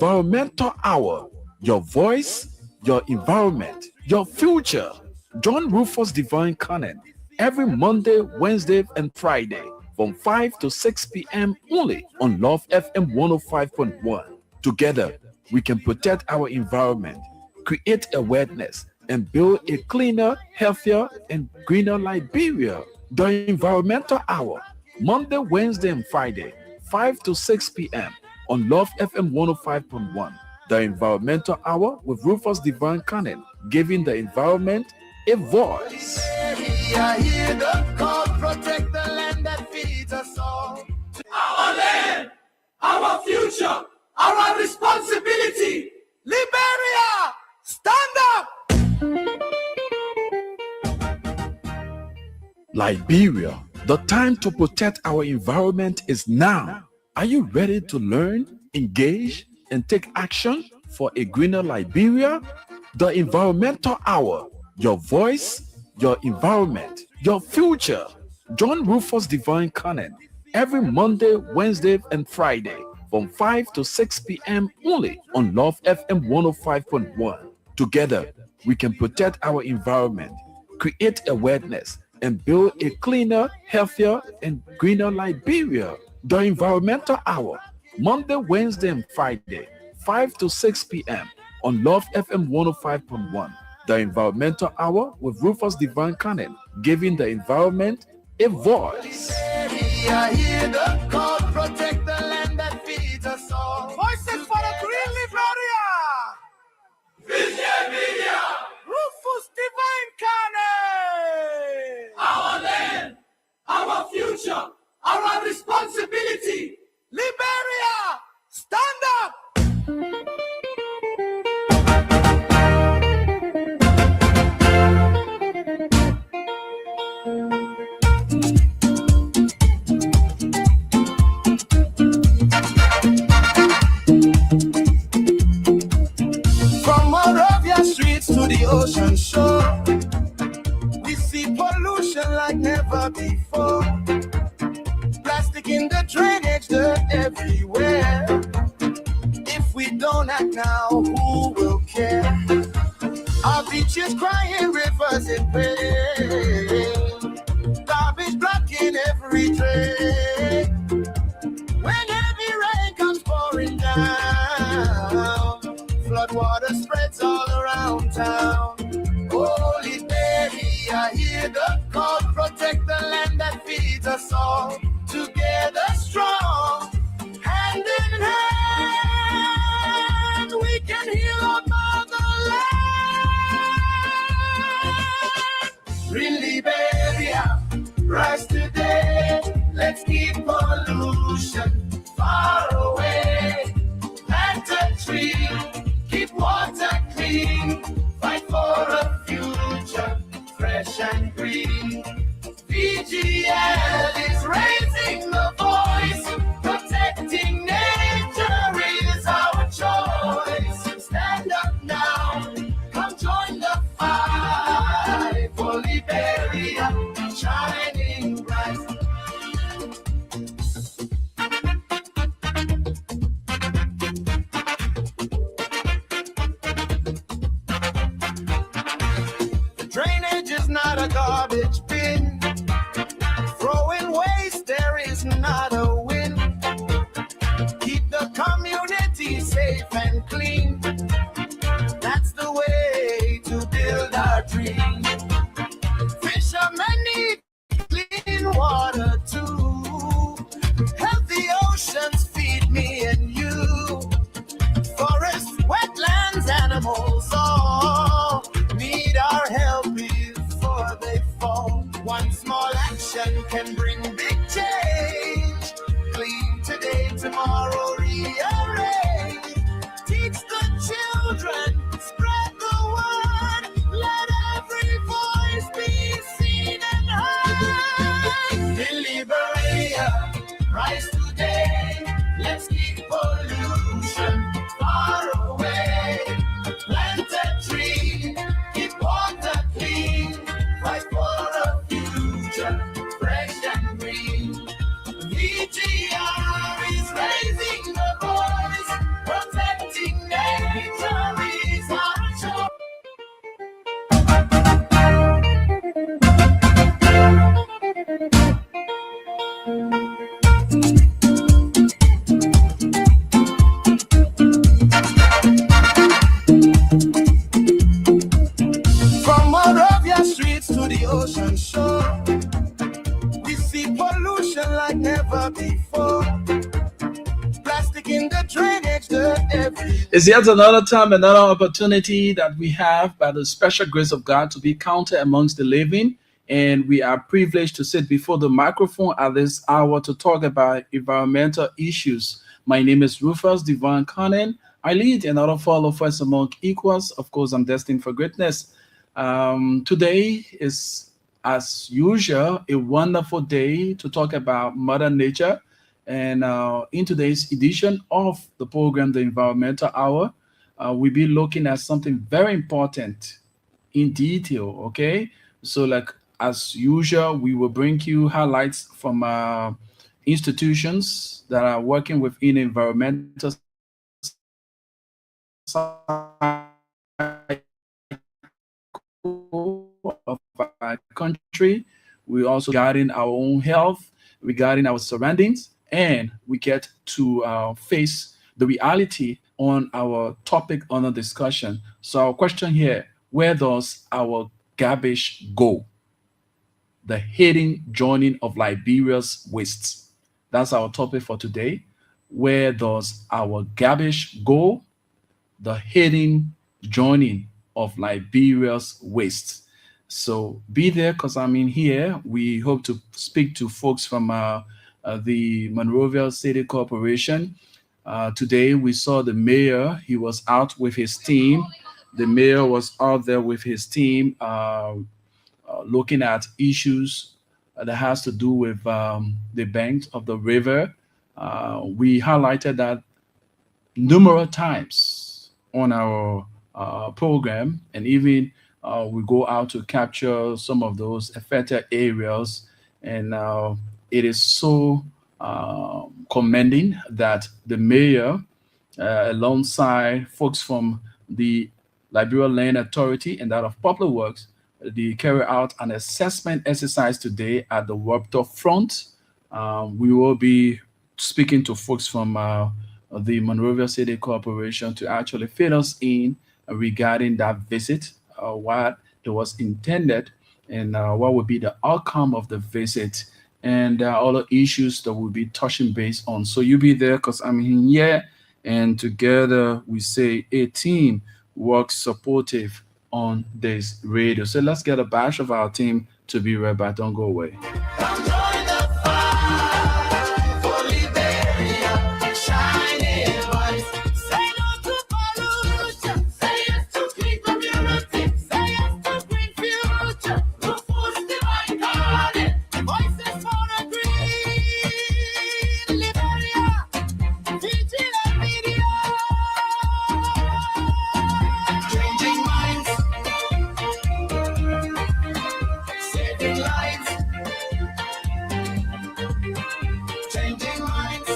Environmental Hour. Your voice, your environment, your future. Join Rufus Divine Cannon every Monday, Wednesday, and Friday from 5 to 6 p.m. only on Love FM 105.1. Together, we can protect our environment, create awareness, and build a cleaner, healthier, and greener Liberia. The Environmental Hour, Monday, Wednesday, and Friday, 5 to 6 p.m. on Love FM 105.1. The Environmental Hour with Rufus Divine Cannon, giving the environment a voice. Protect the land that feeds us all. Our land, our future, our responsibility. Liberia, stand up! Liberia, the time to protect our environment is now. Are you ready to learn, engage, and take action for a greener Liberia? The Environmental Hour, your voice, your environment, your future. Join Rufus Divine Cannon every Monday, Wednesday, and Friday from 5 to 6 p.m. only on Love FM 105.1. Together, we can protect our environment, create awareness, and build a cleaner, healthier, and greener Liberia. The Environmental Hour, Monday, Wednesday, and Friday, 5 to 6 p.m. on Love FM 105.1. The Environmental Hour with Rufus Divine Cannon, giving the environment a voice. Protect the land that feeds us all. Voices for the green Liberia. Vision Media. Rufus Divine Cannon. Our land, our future, our responsibility. Liberia, stand up. To the ocean shore, we see pollution like never before. Plastic in the drainage, dirt everywhere. If we don't act now, who will care? Our beaches crying, rivers in pain, garbage blocking every drain. When heavy rain comes pouring down, flood water spreads all around town. Oh, Liberia, hear the call. Protect the land that feeds us all. Together strong, hand in hand, we can heal our motherland. Green Liberia, rise today. Let's keep pollution far away. Plant a tree. Keep water clean, fight for a future fresh and green. VGL is raising the voice, protecting nature is our choice. Stand up now, come join the fight for Liberia, shining bright. Drainage is not a garbage bin. Throwing waste, there is not a win. Keep the community safe and clean. That's the way to build our dream. Fishermen need clean water too. Healthy oceans feed me and you. Forests, wetlands, animals all need our help before they fall. One small action can bring big change. Clean today, tomorrow rearrange. Teach the everywhere. It's yet another time, another opportunity that we have by the special grace of God to be counted amongst the living. And we are privileged to sit before the microphone at this hour to talk about environmental issues. My name is Rufus Divine Conan. I lead another follow first among equals. Of course, I'm destined for greatness. Today is, as usual, a wonderful day to talk about Mother Nature. And in today's edition of the program, The Environmental Hour, we'll be looking at something very important in detail. Okay. So, like as usual, we will bring you highlights from institutions that are working within environmental side of our country. We also regarding our own health, regarding our surroundings, and we get to face the reality on our topic under discussion. So our question here: where does our garbage go? The hidden joining of Liberia's wastes. That's our topic for today. Where does our garbage go? The hidden joining of Liberia's waste. So be there because I'm in here. We hope to speak to folks from the Monrovia City Corporation. Today we saw the mayor. He was out with his team. The mayor was out there with his team, looking at issues that has to do with the banks of the river. We highlighted that numerous times on our program, and even we go out to capture some of those affected areas. And it is so commending that the mayor, alongside folks from the Liberia Land Authority and that of Public Works, they carry out an assessment exercise today at the Water Front. We will be speaking to folks from the Monrovia City Corporation to actually fill us in regarding that visit, what it was intended, and what would be the outcome of the visit, and all the issues that we'll be touching base on. So you be there because I'm in here, and together we say a team works supportive on this radio. So let's get a batch of our team to be right back. Don't go away. Come join the fight for Liberia, shining voice. Say no to pollution, say yes to clean community, say yes to green future. Look for the divine calling, voices for the green Liberia, digital media, changing minds, saving lives. Changing minds,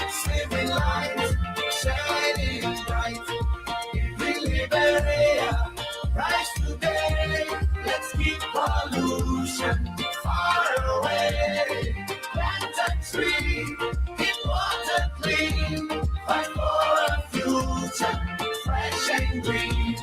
saving lives, shining bright. We Liberia, rise today. Let's keep pollution far away. Plant a tree, keep water clean. Fight for a future, fresh and green.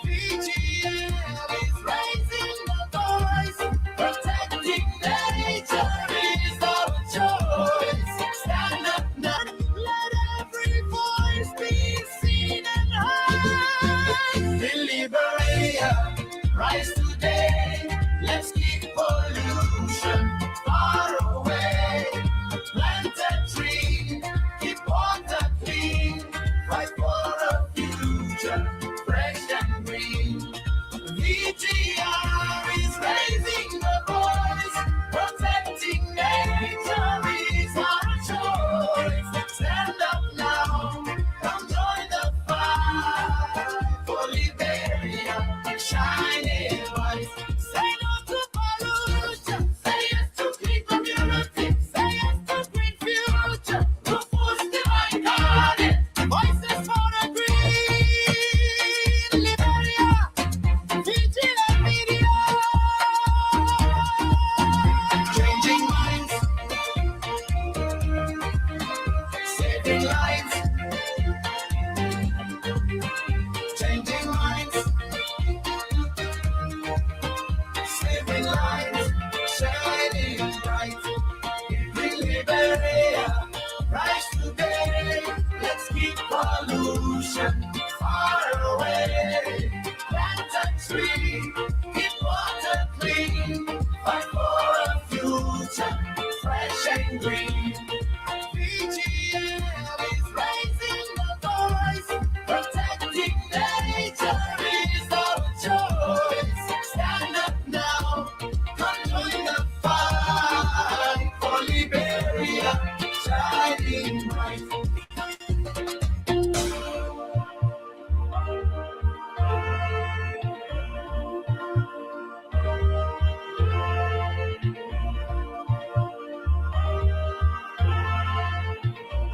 VGL is raising the voice, protecting nature is our choice. Stand up now, let every voice be seen and heard. Liberia, rise today. Let's keep pollution far away. Plant a tree, keep water clean. pollution far away. Plant a tree, keep water clean, fight for a future fresh and green. VGL is raising the voice, protecting nature is our choice. Stand up now, come join the fight for Liberia, shining bright.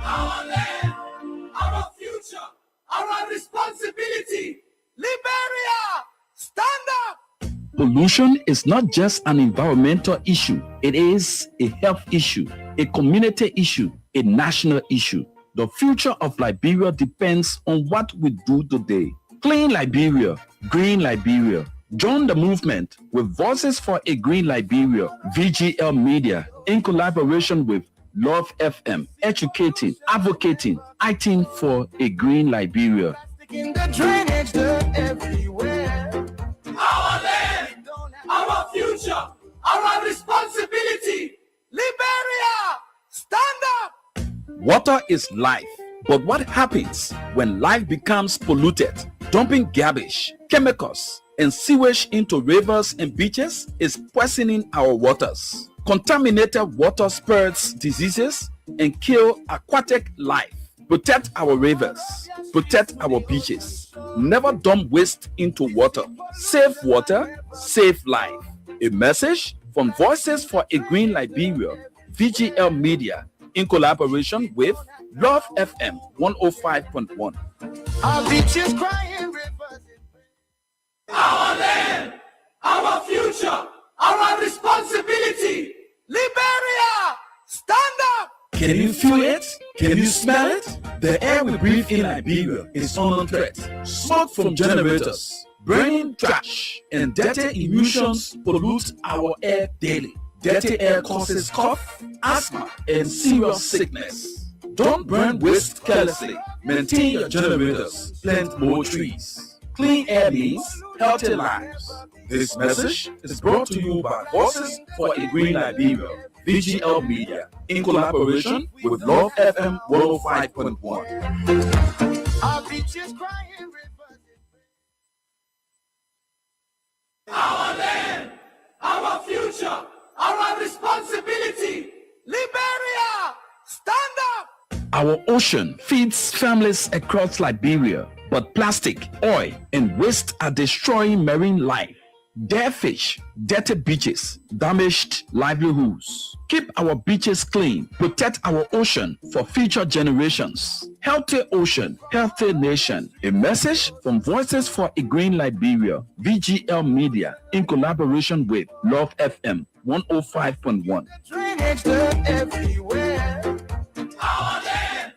Our land, our future, our responsibility. Liberia, stand up! Pollution is not just an environmental issue, it is a health issue, a community issue, a national issue. The future of Liberia depends on what we do today. Clean Liberia, Green Liberia. Join the movement with Voices for a Green Liberia, VGL Media, in collaboration with Love FM, educating, advocating, acting for a green Liberia. In the drainage dirt everywhere. Our land, our future, our responsibility. Liberia, stand up! Water is life, but what happens when life becomes polluted? Dumping garbage, chemicals, and sewage into rivers and beaches is poisoning our waters. Contaminated water spreads diseases and kill aquatic life. Protect our rivers, protect our beaches. Never dump waste into water. Save water, save life. A message from Voices for a Green Liberia, VGL Media, in collaboration with Love FM 105.1. Our beaches crying rivers. Our land, our future, our responsibility. Liberia, stand up! Can you feel it? Can you smell it? The air we breathe in Liberia is under threat. Smoke from generators, burning trash, and dirty emissions pollute our air daily. Dirty air causes cough, asthma, and serious sickness. Don't burn waste carelessly. Maintain your generators. Plant more trees. Clean air means healthy lives. This message is brought to you by Voices for a Green Liberia, VGL Media, in collaboration with Love FM 105.1. Our beaches crying rivers. Our land, our future, our responsibility. Liberia, stand up! Our ocean feeds families across Liberia, but plastic, oil, and waste are destroying marine life. Dead fish, dirty beaches, damaged livelihoods. Keep our beaches clean. Protect our ocean for future generations. Healthy ocean, healthy nation. A message from Voices for a Green Liberia, VGL Media, in collaboration with Love FM 105.1. Drainage dirt everywhere. Our land,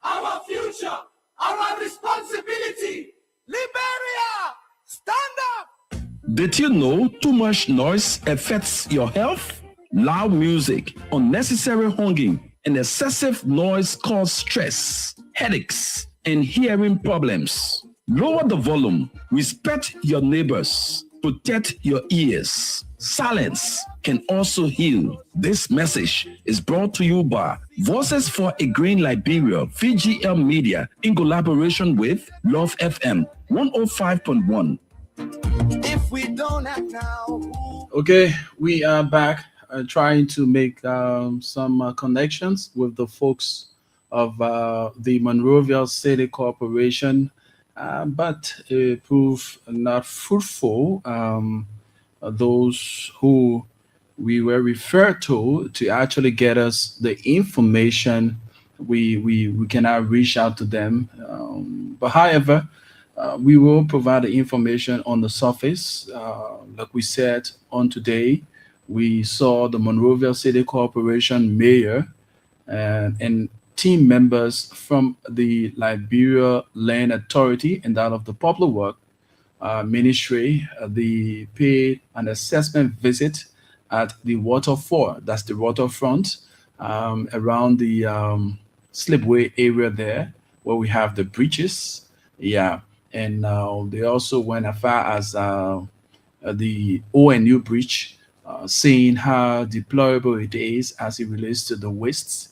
our future, our responsibility. Liberia, stand up! Did you know too much noise affects your health? Loud music, unnecessary honking, and excessive noise cause stress, headaches, and hearing problems. Lower the volume, respect your neighbors, protect your ears. Silence can also heal. This message is brought to you by Voices for a Green Liberia, VGL Media, in collaboration with Love FM 105.1. If we don't act now. Okay, we are back trying to make some connections with the folks of the Monrovia City Corporation, but it proved not fruitful. Those who we were referred to actually get us the information, we cannot reach out to them. But however, we will provide the information on the surface. Like we said on today, we saw the Monrovia City Corporation mayor and team members from the Liberia Land Authority and that of the Public Work Ministry. They paid an assessment visit at the waterfall, that's the waterfront, around the slipway area there, where we have the breaches. Yeah, and they also went as far as the ONU breach, saying how deplorable it is as it relates to the wastes.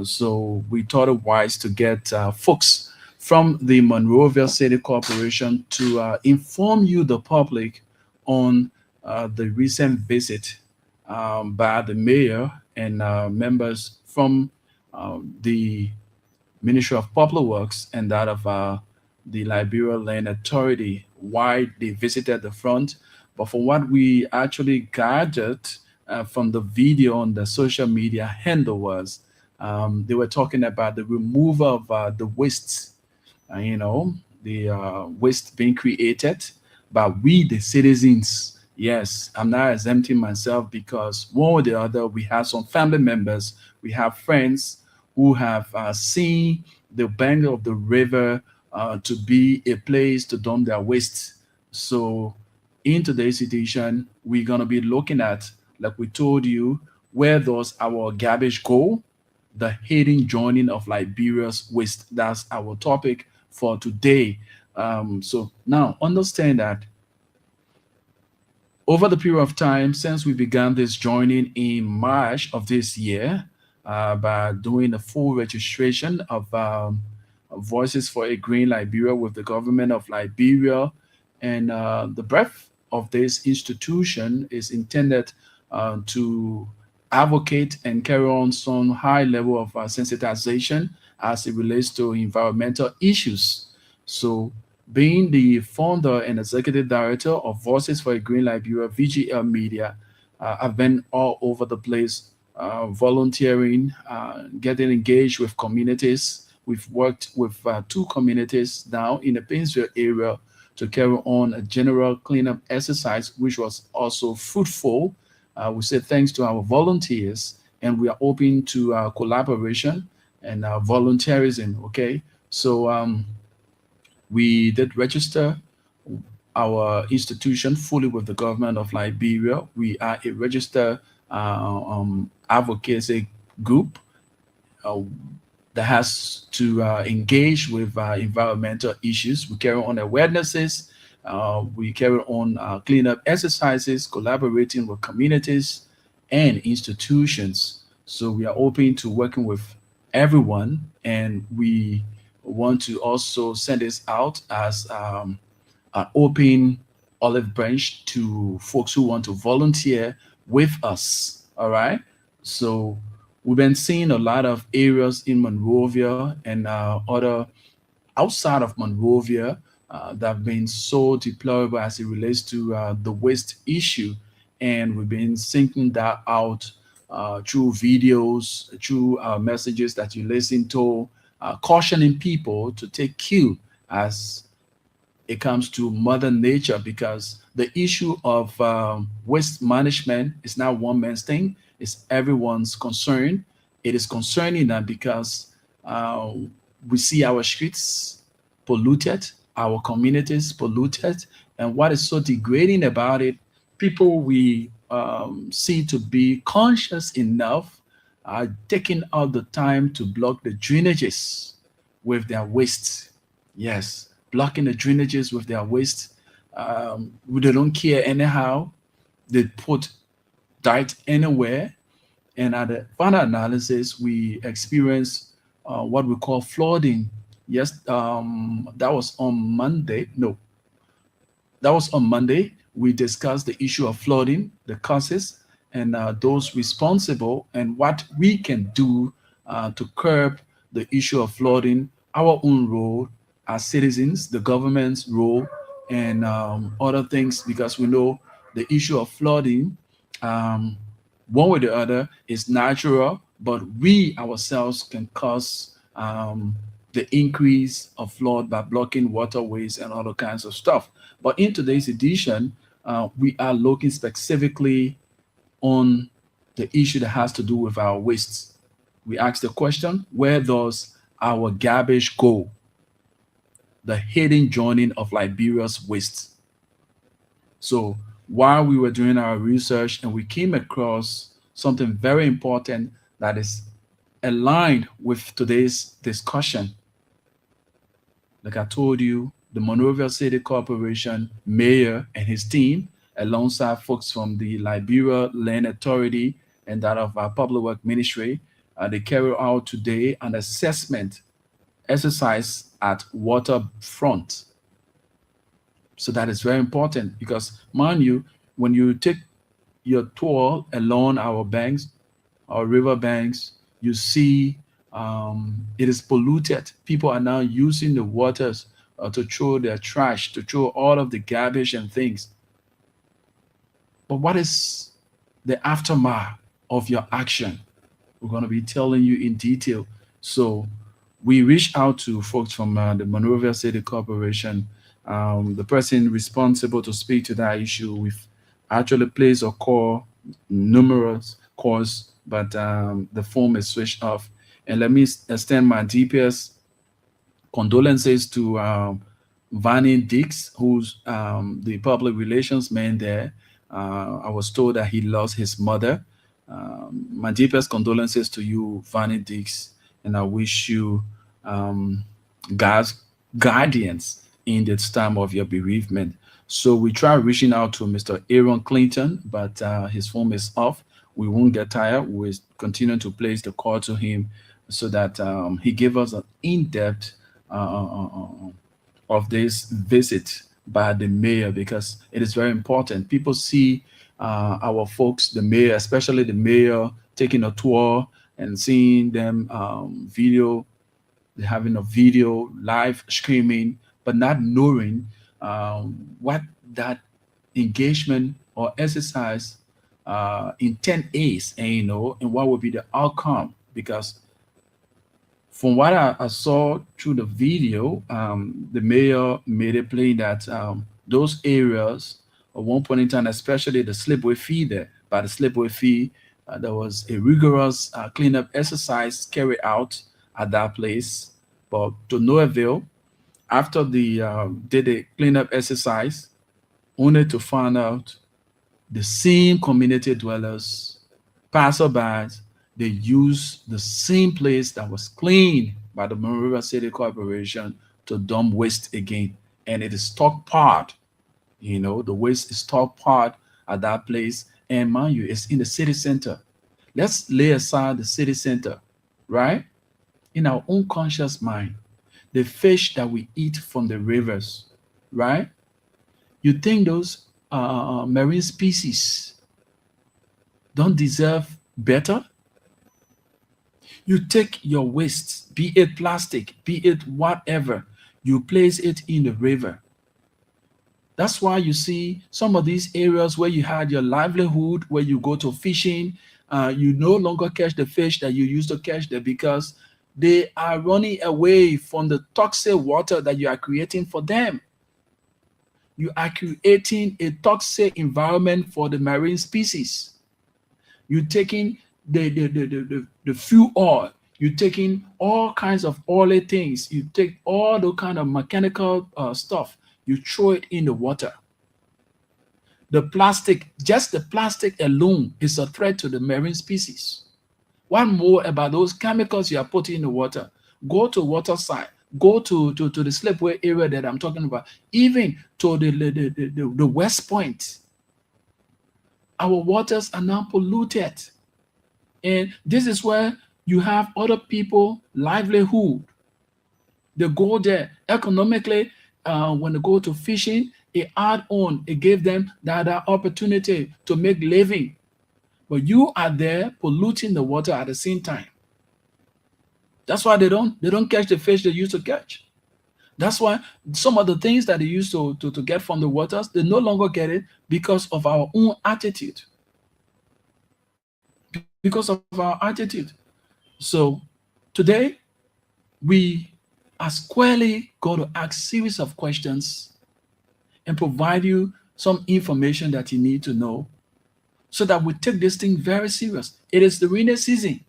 So we thought it wise to get folks from the Monrovia City Corporation to inform you, the public, on the recent visit by the mayor and members from the Ministry of Public Works and that of the Liberia Land Authority, why they visited the front. But for what we actually gathered from the video on the social media handle was they were talking about the removal of the wastes, you know, the waste being created by we, the citizens. Yes, I'm not exempting myself because one or the other, we have some family members, we have friends who have seen the bank of the river to be a place to dump their waste. So, in today's edition, we're going to be looking at, like we told you, where does our garbage go? The hidden joining of Liberia's waste. That's our topic for today. So now understand that over the period of time since we began this joining in March of this year, by doing a full registration of Voices for a Green Liberia with the government of Liberia, and the breadth of this institution is intended to advocate and carry on some high level of sensitization as it relates to environmental issues. So, being the founder and executive director of Voices for a Green Liberia, VGL Media, I've been all over the place, volunteering, getting engaged with communities. We've worked with two communities now in the Painesville area to carry on a general cleanup exercise, which was also fruitful. We say thanks to our volunteers, and we are open to collaboration and volunteerism. Okay, so we did register our institution fully with the government of Liberia. We are a registered advocacy group uh, that has to engage with environmental issues. We carry on awarenesses. We carry on cleanup exercises, collaborating with communities and institutions. So we are open to working with everyone, and we want to also send this out as an open olive branch to folks who want to volunteer with us. All right. So we've been seeing a lot of areas in Monrovia and other outside of Monrovia that have been so deplorable as it relates to the waste issue. And we've been syncing that out through videos, through messages that you listen to, cautioning people to take cue as it comes to mother nature, because the issue of waste management is not one man's thing, it's everyone's concern. It is concerning them because uh, we see our streets polluted, our communities polluted, and what is so degrading about it, people we see to be conscious enough are taking out the time to block the drainages with their waste. Yes, blocking the drainages with their waste. They don't care anyhow. They put dirt anywhere. And at the final analysis, we experienced what we call flooding. Yes, that was on Monday. No, that was on Monday. We discussed the issue of flooding, the causes, and those responsible, and what we can do to curb the issue of flooding, our own role as citizens, the government's role, and other things, because we know the issue of flooding, um, one way or the other, is natural, but we ourselves can cause the increase of flood by blocking waterways and other kinds of stuff. But in today's edition, we are looking specifically on the issue that has to do with our wastes. We ask the question, where does our garbage go? The hidden joining of Liberia's waste. So while we were doing our research, and we came across something very important that is aligned with today's discussion. Like I told you, the Monrovia City Corporation mayor and his team, alongside folks from the Liberia Land Authority and that of our Public Work Ministry, they carry out today an assessment exercise at waterfront. So that is very important because, mind you, when you take your tour along our banks, our river banks, you see it is polluted. People are now using the waters to throw their trash, to throw all of the garbage and things. But what is the aftermath of your action? We're going to be telling you in detail. So we reached out to folks from the Monrovia City Corporation, the person responsible to speak to that issue. We've actually placed a call, numerous calls, but the phone is switched off. And let me extend my deepest condolences to Vanny Dix, who's the public relations man there. I was told that he lost his mother. My deepest condolences to you, Vanny Dix, and I wish you God's guardians in this time of your bereavement. So we tried reaching out to Mr. Aaron Clinton, but his phone is off. We won't get tired. We'll continue to place the call to him so that he give us an in-depth of this visit by the mayor, because it is very important. People see our folks, the mayor, especially the mayor, taking a tour and seeing them video, they're having a video live streaming, but not knowing what that engagement or exercise intent is, and and what will be the outcome. Because from what I saw through the video, the mayor made it plain that those areas at one point in time, especially the slipway fee there, by the slipway fee, there was a rigorous cleanup exercise carried out at that place, but to no avail. After the did a cleanup exercise, only to find out the same community dwellers, passerbys, they use the same place that was cleaned by the Monrovia City Corporation to dump waste again. And it is stockpiled. The waste is stockpiled at that place. And mind you, it's in the city center. Let's lay aside the city center, right? In our own conscious mind, the fish that we eat from the rivers, right? You think those marine species don't deserve better? You take your waste, be it plastic, be it whatever, you place it in the river. That's why you see some of these areas where you had your livelihood, where you go to fishing, you no longer catch the fish that you used to catch there because they are running away from the toxic water that you are creating for them. You are creating a toxic environment for the marine species. You're taking the fuel oil, you're taking all kinds of oily things, you take all the kind of mechanical stuff, you throw it in the water. The plastic, just the plastic alone is a threat to the marine species. What more about those chemicals you are putting in the water? Go to water side, go to the slipway area that I'm talking about, even to the West Point. Our waters are now polluted. And this is where you have other people livelihood. They go there economically. When they go to fishing, it add on, it gave them that opportunity to make living. But you are there polluting the water at the same time. That's why they don't catch the fish they used to catch. That's why some of the things that they used to get from the waters, they no longer get it because of our own attitude. Because of our attitude. So today, we are squarely going to ask series of questions and provide you some information that you need to know so that we take this thing very serious. It is the rainy season.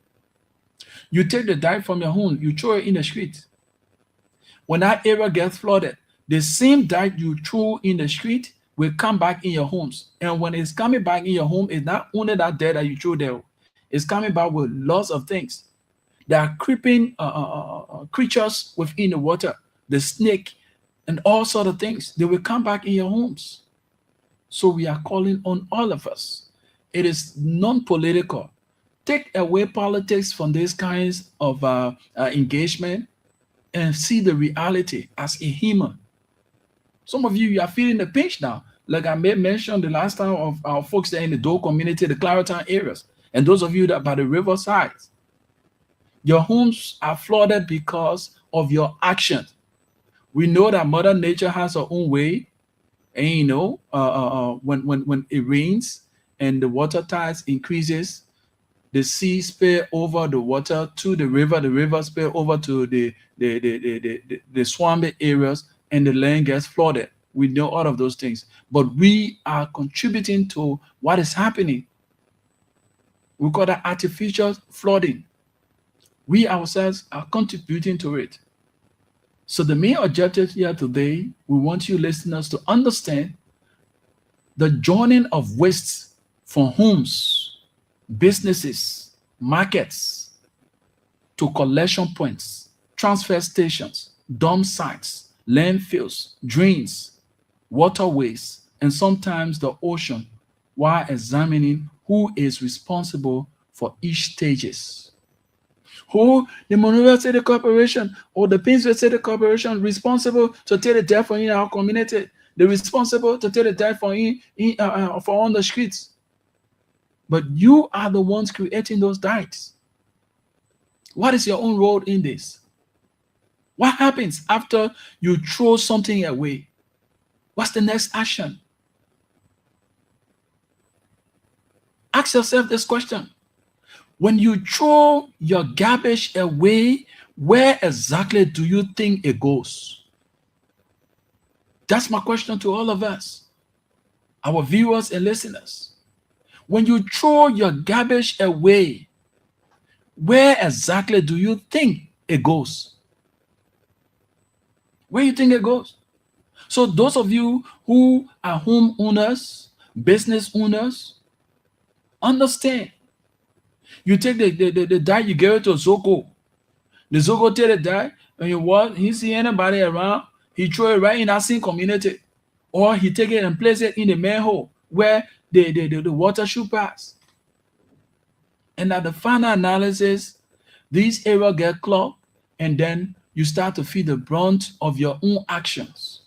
You take the dirt from your home, you throw it in the street. When that area gets flooded, the same dirt you threw in the street will come back in your homes. And when it's coming back in your home, it's not only that dirt that you threw there, it's coming back with lots of things. There are creeping creatures within the water. the snake, and all sort of things. They will come back in your homes. So we are calling on all of us. It is non-political. Take away politics from these kinds of engagement and see the reality as a human. Some of you, you are feeling the pinch now. Like I made mention the last time of our folks there in the Dole community, the Clarendon areas, and those of you that by the riverside. Your homes are flooded because of your actions. We know that Mother Nature has her own way, and when it rains and the water tides increases, the sea spill over the water to the river spill over to the swampy areas, and the land gets flooded. We know all of those things, but we are contributing to what is happening. We call that artificial flooding. We ourselves are contributing to it. So the main objective here today, we want you listeners to understand the joining of waste from homes, businesses, markets, to collection points, transfer stations, dump sites, landfills, drains, waterways, and sometimes the ocean, while examining who is responsible for each stages. Who the Monrovia City Corporation or the Painesville City Corporation responsible to take the debt for in our community? They're responsible to take the debt for for on the streets. But you are the ones creating those debts. What is your own role in this? What happens after you throw something away? What's the next action? Ask yourself this question. When you throw your garbage away, where exactly do you think it goes? That's my question to all of us, our viewers and listeners. When you throw your garbage away, where exactly do you think it goes? Where do you think it goes? So those of you who are homeowners, business owners, understand. You take the dye, you give it to Zoko. The Zoko take the dye, and you what? He see anybody around, he throw it right in that same community. Or he take it and place it in the manhole where the water should pass. And at the final analysis, these areas get clogged, and then you start to feel the brunt of your own actions.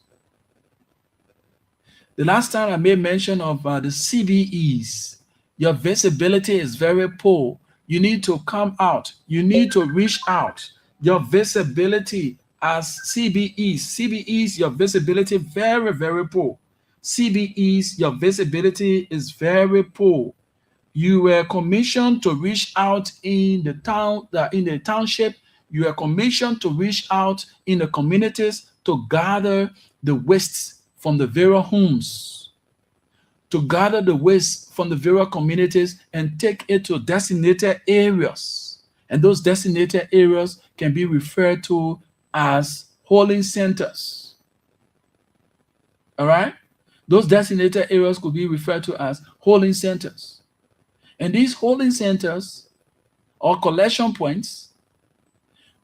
The last time I made mention of the CVEs, your visibility is very poor. You need to come out. You need to reach out. Your visibility as CBEs, your visibility very, very poor. CBEs, your visibility is very poor. You were commissioned to reach out in the town, in the township. You are commissioned to reach out in the communities to gather the waste from the various homes, to gather the waste from the various communities and take it to designated areas. And those designated areas can be referred to as holding centers. All right? Those designated areas could be referred to as holding centers. And these holding centers or collection points,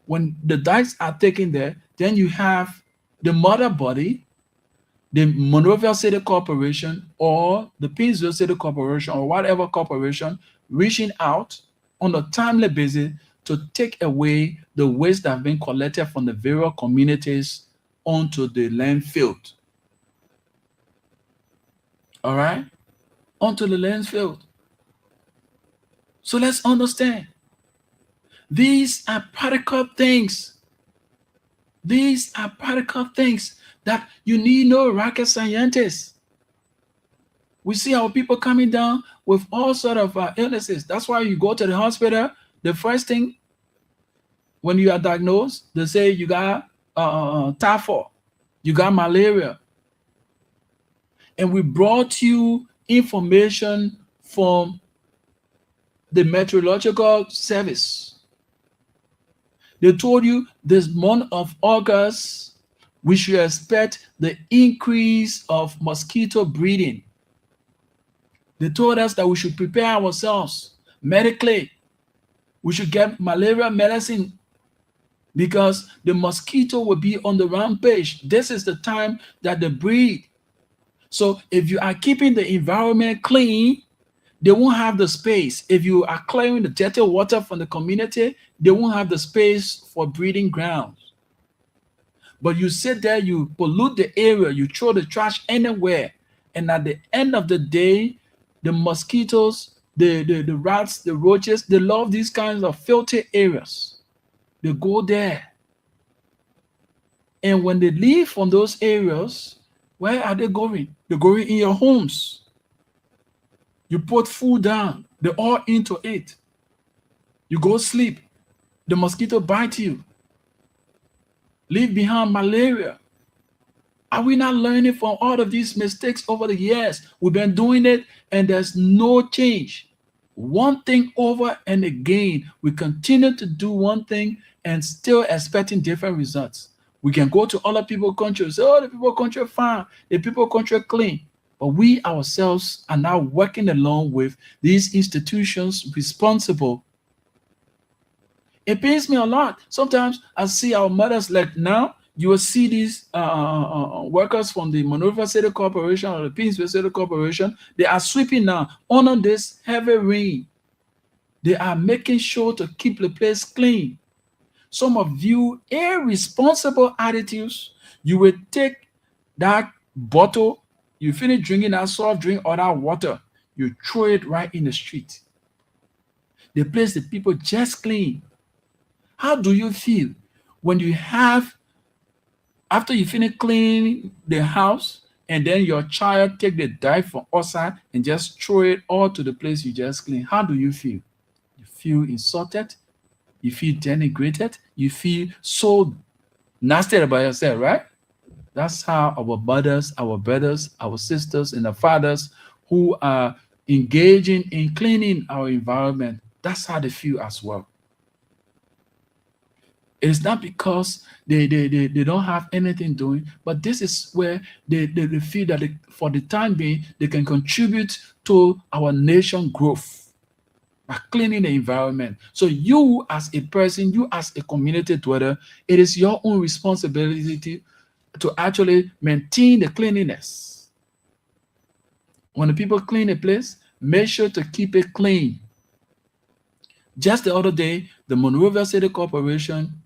when the dikes are taken there, then you have the mother body, the Monrovia City Corporation or the Painesville City Corporation or whatever corporation reaching out on a timely basis to take away the waste that have been collected from the various communities onto the landfill. All right? Onto the landfill. So let's understand. These are practical things. These are practical things that you need no rocket scientists. We see our people coming down with all sort of illnesses. That's why you go to the hospital. The first thing when you are diagnosed, they say you got typhoid, you got malaria. And we brought you information from the meteorological service. They told you this month of August, we should expect the increase of mosquito breeding. They told us that we should prepare ourselves medically. We should get malaria medicine because the mosquito will be on the rampage. This is the time that they breed. So if you are keeping the environment clean, they won't have the space. If you are clearing the dirty water from the community, they won't have the space for breeding grounds. But you sit there, you pollute the area, you throw the trash anywhere, and at the end of the day, the mosquitoes, the rats, the roaches, they love these kinds of filthy areas. They go there. And when they leave from those areas, where are they going? They're going in your homes. You put food down, they all into it. You go sleep, the mosquito bite you. Leave behind malaria. Are we not learning from all of these mistakes over the years? We've been doing it and there's no change. One thing over and again, we continue to do one thing and still expecting different results. We can go to other people's countries, say, oh, the people country are fine, the people country are clean. But we ourselves are now working along with these institutions responsible. It pains me a lot. Sometimes I see our mothers, like now, you will see these workers from the Monrovia City Corporation or the Pittsburgh City Corporation. They are sweeping now under this heavy rain. They are making sure to keep the place clean. Some of you irresponsible attitudes, you will take that bottle, you finish drinking that soft drink or that water, you throw it right in the street. The place that people just clean. How do you feel when you have, after you finish cleaning the house, and then your child take the dirt from outside and just throw it all to the place you just clean? How do you feel? You feel insulted? You feel denigrated? You feel so nasty about yourself, right? That's how our mothers, our brothers, our sisters, and our fathers who are engaging in cleaning our environment, that's how they feel as well. It's not because they don't have anything doing, but this is where they feel that for the time being, they can contribute to our nation growth by cleaning the environment. So you as a person, you as a community dweller, it is your own responsibility to actually maintain the cleanliness. When the people clean a place, make sure to keep it clean. Just the other day, the Monrovia City Corporation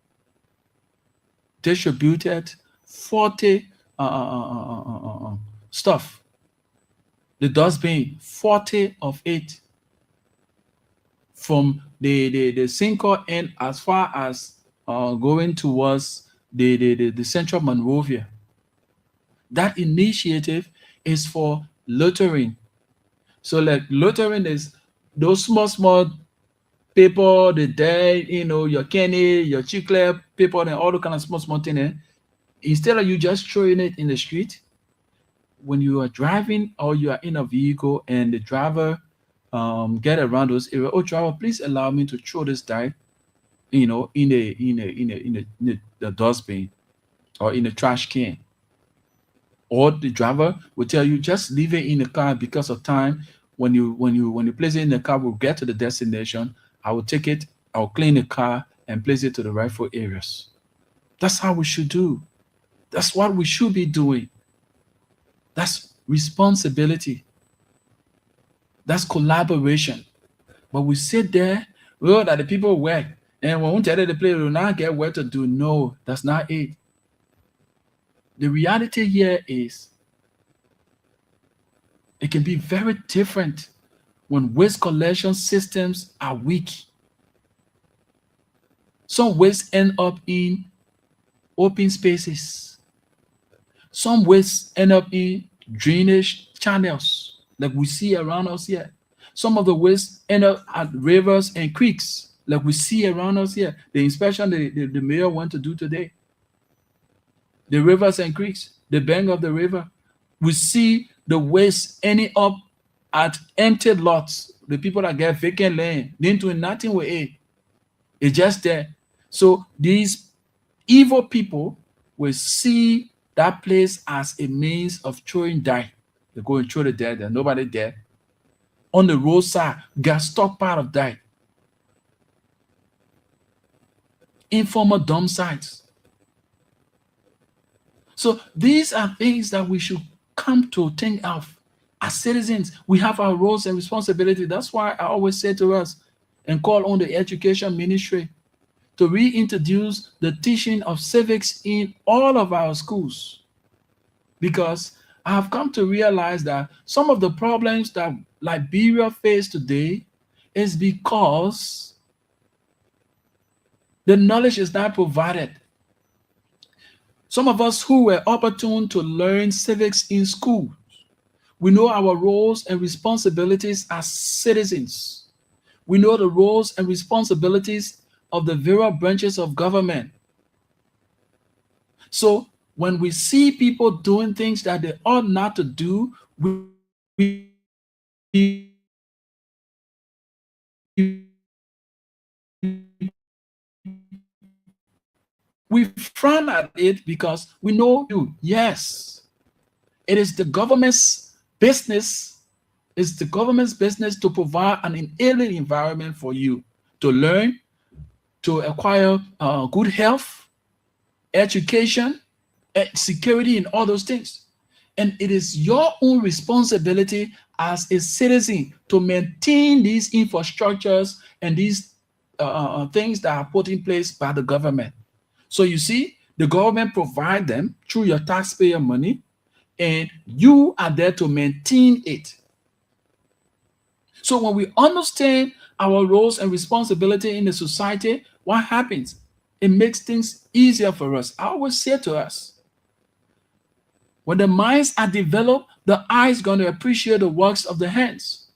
distributed 40 stuff. The dustbin, 40 of it, from the single end as far as going towards the central Monrovia. That initiative is for littering. So like littering is those small paper, the dead, your candy, your chicle paper, and all the kind of small thing. Instead of you just throwing it in the street, when you are driving or you are in a vehicle and the driver get around those areas, oh driver, please allow me to throw this dirt, in the dustbin or in the trash can. Or the driver will tell you just leave it in the car because of time. When you place it in the car, we'll get to the destination. I will take it, I'll clean the car and place it to the rightful areas. That's how we should do. That's what we should be doing. That's responsibility. That's collaboration. But we sit there, well, that the people work, and when we tell the place will not get work to do. No, that's not it. The reality here is it can be very different when waste collection systems are weak. Some waste end up in open spaces. Some waste end up in drainage channels like we see around us here. Some of the waste end up at rivers and creeks like we see around us here. The inspection the mayor went to do today. The rivers and creeks, the bank of the river. We see the waste ending up at empty lots. The people that get vacant land, they ain't doing nothing with it. It's just there. So these evil people will see that place as a means of throwing dirt. They go and throw the dirt, there's nobody there. On the roadside, got stockpile of dirt. informal dump sites. So these are things that we should come to think of. As citizens, we have our roles and responsibility. That's why I always say to us and call on the education ministry to reintroduce the teaching of civics in all of our schools. Because I have come to realize that some of the problems that Liberia face today is because the knowledge is not provided. Some of us who were opportune to learn civics in school, we know our roles and responsibilities as citizens. We know the roles and responsibilities of the various branches of government. So when we see people doing things that they ought not to do, we frown at it because we know you. Yes, it is the government's business. It's the government's business to provide an enabling environment for you to learn, to acquire good health, education, security, and all those things. And it is your own responsibility as a citizen to maintain these infrastructures and these things that are put in place by the government. So you see, the government provide them through your taxpayer money, and you are there to maintain it. So when we understand our roles and responsibility in the society, what happens? It makes things easier for us. I always say to us, when the minds are developed, the eyes going to appreciate the works of the hands.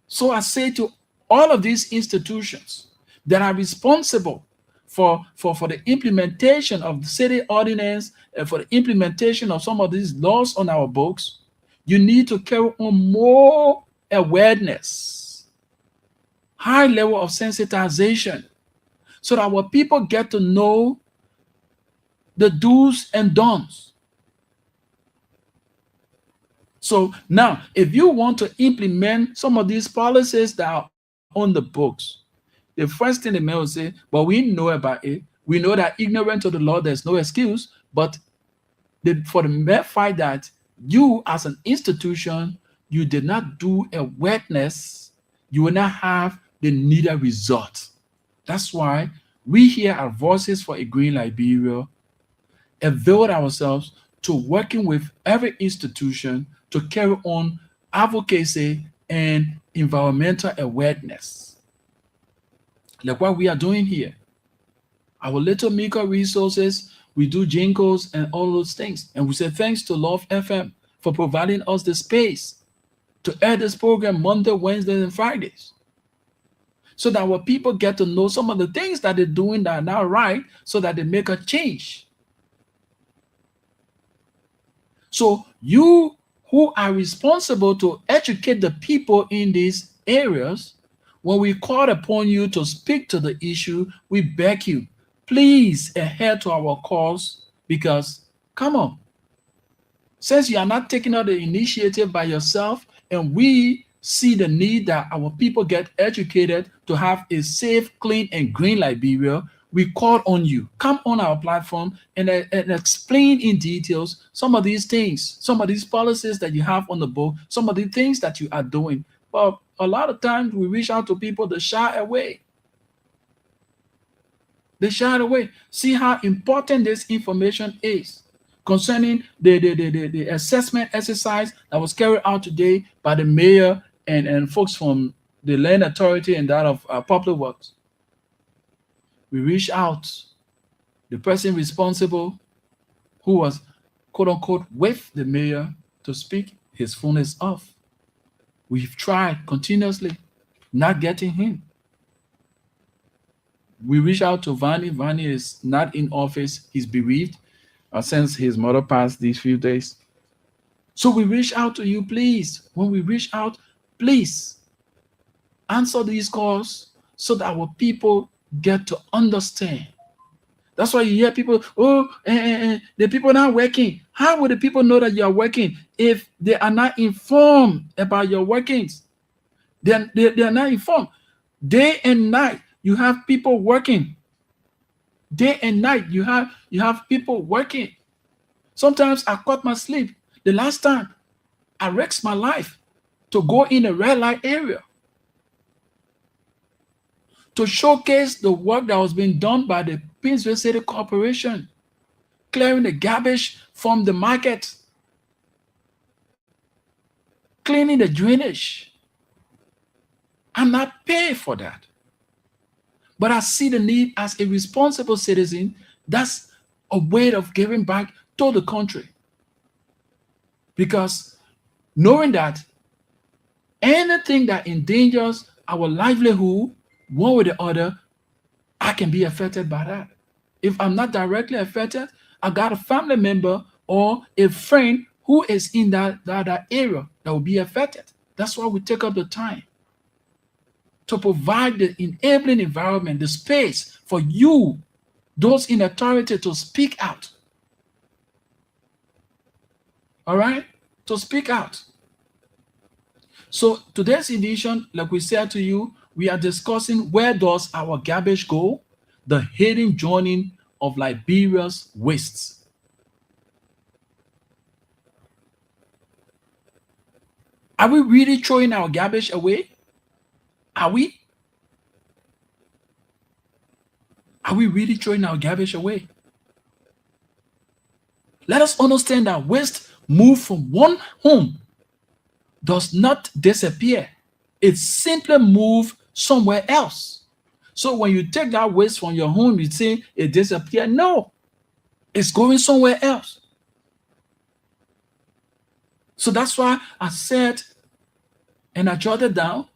So I say to all of these institutions that are responsible for the implementation of the city ordinance and for the implementation of some of these laws on our books, you need to carry on more awareness, high level of sensitization, so that our people get to know the do's and don'ts. So now, if you want to implement some of these policies that are on the books, the first thing the man will say, well, we know about it. We know that ignorant of the law, there's no excuse. But for the mere fact that you as an institution, you did not do awareness, you will not have the needed result. That's why we here at Voices for a Green Liberia availed ourselves to working with every institution to carry on advocacy and environmental awareness. Like what we are doing here. Our little micro resources, we do jingles and all those things. And we say thanks to Love FM for providing us the space to air this program Monday, Wednesdays, and Fridays. So that our people get to know some of the things that they're doing that are not right, so that they make a change. So you who are responsible to educate the people in these areas, when we call upon you to speak to the issue, we beg you, please adhere to our calls, because, come on, since you are not taking out the initiative by yourself, and we see the need that our people get educated to have a safe, clean, and green Liberia, we call on you. Come on our platform and explain in details some of these things, some of these policies that you have on the book, some of the things that you are doing. But a lot of times we reach out to people to shy away. They shy away. See how important this information is concerning the assessment exercise that was carried out today by the mayor and folks from the land authority and that of public works. We reached out. The person responsible, who was quote unquote with the mayor to speak, his phone is off. We've tried continuously, not getting him. We reached out to Vani. Vani is not in office. He's bereaved since his mother passed these few days. So we reach out to you, please. When we reach out, please answer these calls so that our people get to understand. That's why you hear people, the people are not working. How will the people know that you are working if they are not informed about your workings? They are not informed. Day and night, you have people working. Day and night, you have people working. Sometimes I cut my sleep. The last time I risked my life to go in a red light area to showcase the work that was being done by the Painesville City Corporation, clearing the garbage from the market, cleaning the drainage. I'm not paid for that. But I see the need as a responsible citizen. That's a way of giving back to the country. Because knowing that anything that endangers our livelihood, one way or the other, I can be affected by that. If I'm not directly affected, I got a family member or a friend who is in that area that will be affected. That's why we take up the time to provide the enabling environment, the space for you, those in authority, to speak out. All right? To speak out. So today's edition, like we said to you, we are discussing where does our garbage go? The hidden joining of Liberia's wastes. Are we really throwing our garbage away? Are we? Are we really throwing our garbage away? Let us understand that waste moved from one home does not disappear. It simply moves somewhere else. So when you take that waste from your home, you say it disappeared. No, it's going somewhere else. So that's why I said, and I jotted down,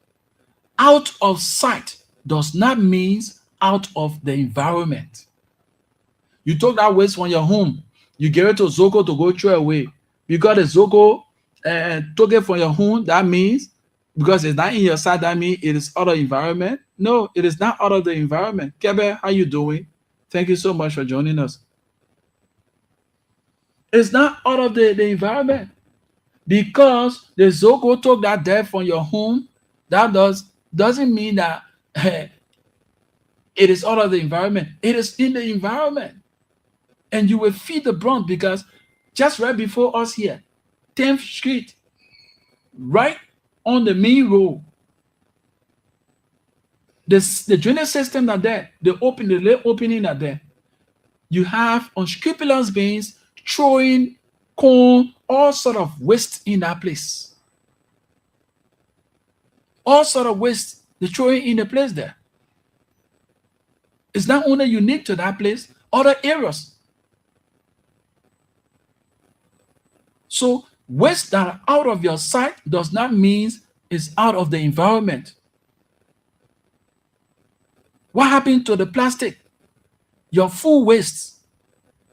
out of sight does not mean out of the environment. You took that waste from your home, you gave it to Zoko to go throw away. You got a Zoko and took it from your home, that means because it's not in your sight, that means it is out of the environment. No, it is not out of the environment. Kebe, how you doing? Thank you so much for joining us. It's not out of the environment. Because the Zoko took that dirt from your home, that doesn't mean that it is out of the environment. It is in the environment. And you will feel the brunt because just right before us here, 10th Street, right on the main road, the drainage system are there, the lane opening are there. You have unscrupulous beings throwing corn, all sort of waste in that place. All sort of waste they're throwing in the place there. It's not only unique to that place, other areas. So waste that are out of your sight does not mean it's out of the environment. What happened to the plastic? Your food waste,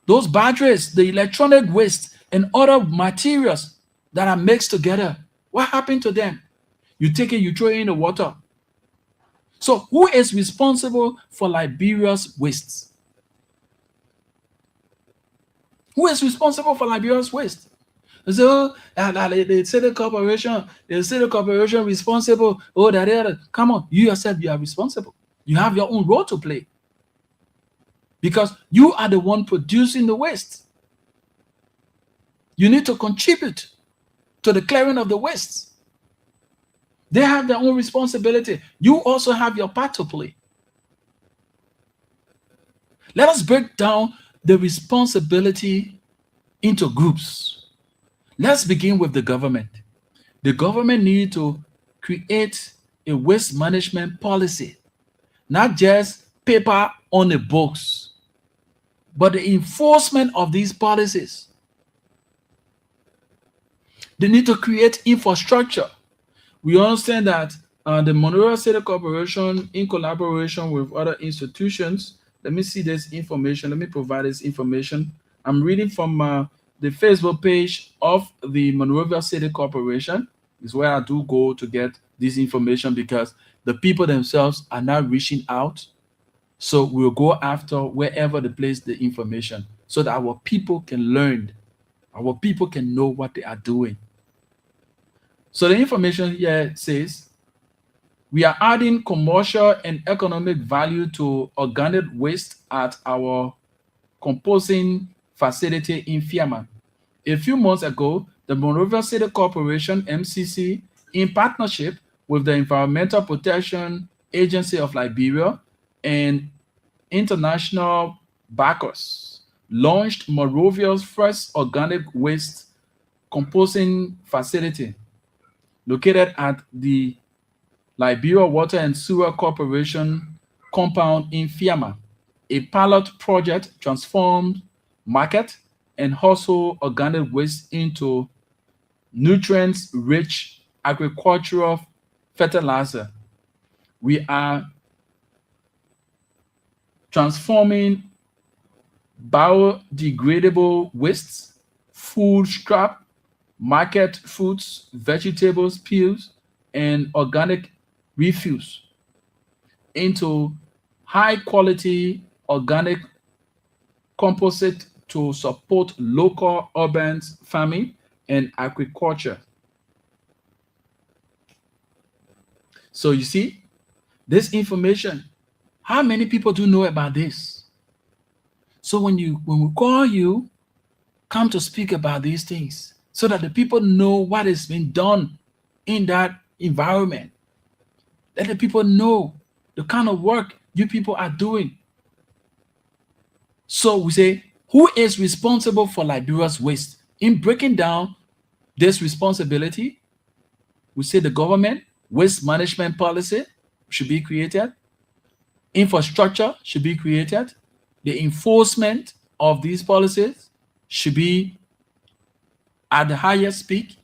those batteries, the electronic waste, and other materials that are mixed together. What happened to them? You take it, you throw it in the water. So who is responsible for Liberia's wastes? Who is responsible for Liberia's waste? So the city corporation responsible. Oh, that. Come on, you yourself, you are responsible. You have your own role to play. Because you are the one producing the waste. You need to contribute to the clearing of the waste. They have their own responsibility. You also have your part to play. Let us break down the responsibility into groups. Let's begin with the government. The government needs to create a waste management policy, not just paper on the books, but the enforcement of these policies. They need to create infrastructure. We understand that the Monrovia City Corporation, in collaboration with other institutions, let me see this information. Let me provide this information. I'm reading from the Facebook page of the Monrovia City Corporation. Is where I do go to get this information because the people themselves are not reaching out. So we'll go after wherever they place the information so that our people can learn. Our people can know what they are doing. So the information here says, We are adding commercial and economic value to organic waste at our composting facility in Fiamma. A few months ago, the Monrovia City Corporation (MCC), in partnership with the Environmental Protection Agency of Liberia and international backers, launched Monrovia's first organic waste composting facility located at the Liberia Water and Sewer Corporation compound in Fiamma. A pilot project transformed market and household organic waste into nutrients-rich agricultural fertilizer. We are transforming biodegradable wastes, food scrap, market fruits, vegetables, peels, and organic refuse into high quality organic composite to support local urban farming and agriculture. So you see, this information, how many people do know about this? So when we call you, come to speak about these things so that the people know what is being done in that environment. Let the people know the kind of work you people are doing. So we say, who is responsible for Liberia's waste? In breaking down this responsibility, we say the government waste management policy should be created, infrastructure should be created, the enforcement of these policies should be at the highest peak,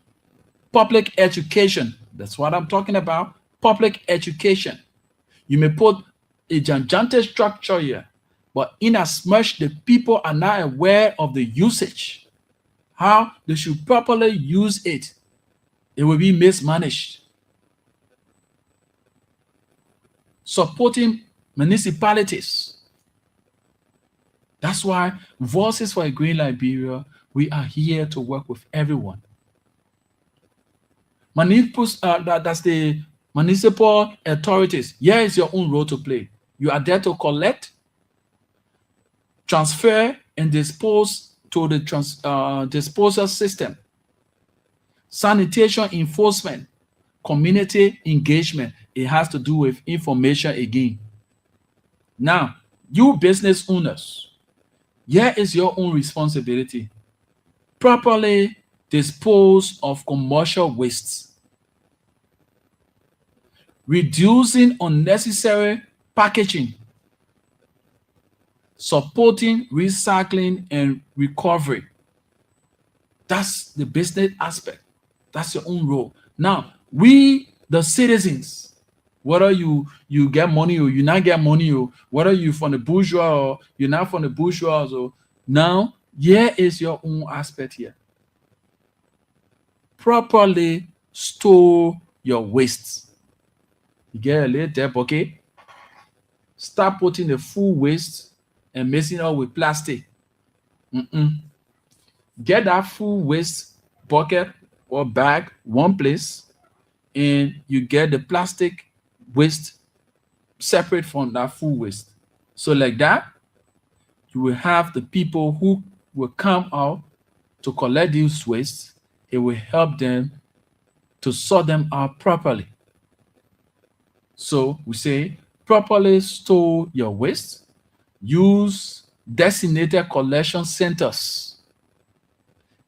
public education, that's what I'm talking about, public education. You may put a gigantic structure here, but in as much the people are not aware of the usage, how they should properly use it, it will be mismanaged. Supporting municipalities. That's why Voices for a Green Liberia, we are here to work with everyone. That's the municipal authorities. Here is your own role to play. You are there to collect, transfer, and dispose to the disposal system. Sanitation enforcement, community engagement. It has to do with information again. Now, you business owners, here is your own responsibility. Properly dispose of commercial wastes. Reducing unnecessary packaging. Supporting recycling and recovery. That's the business aspect. That's your own role. Now, we, the citizens, whether you get money or you not get money, or whether you from the bourgeois or you're not from the bourgeois, or now here is your own aspect here. Properly store your wastes. You get a little tip, okay? Start putting the full waste and mixing it up with plastic. Get that full waste bucket or bag one place, and you get the plastic waste separate from that full waste. So like that, you will have the people who will come out to collect these wastes. It will help them to sort them out properly. So we say, properly store your waste. Use designated collection centers.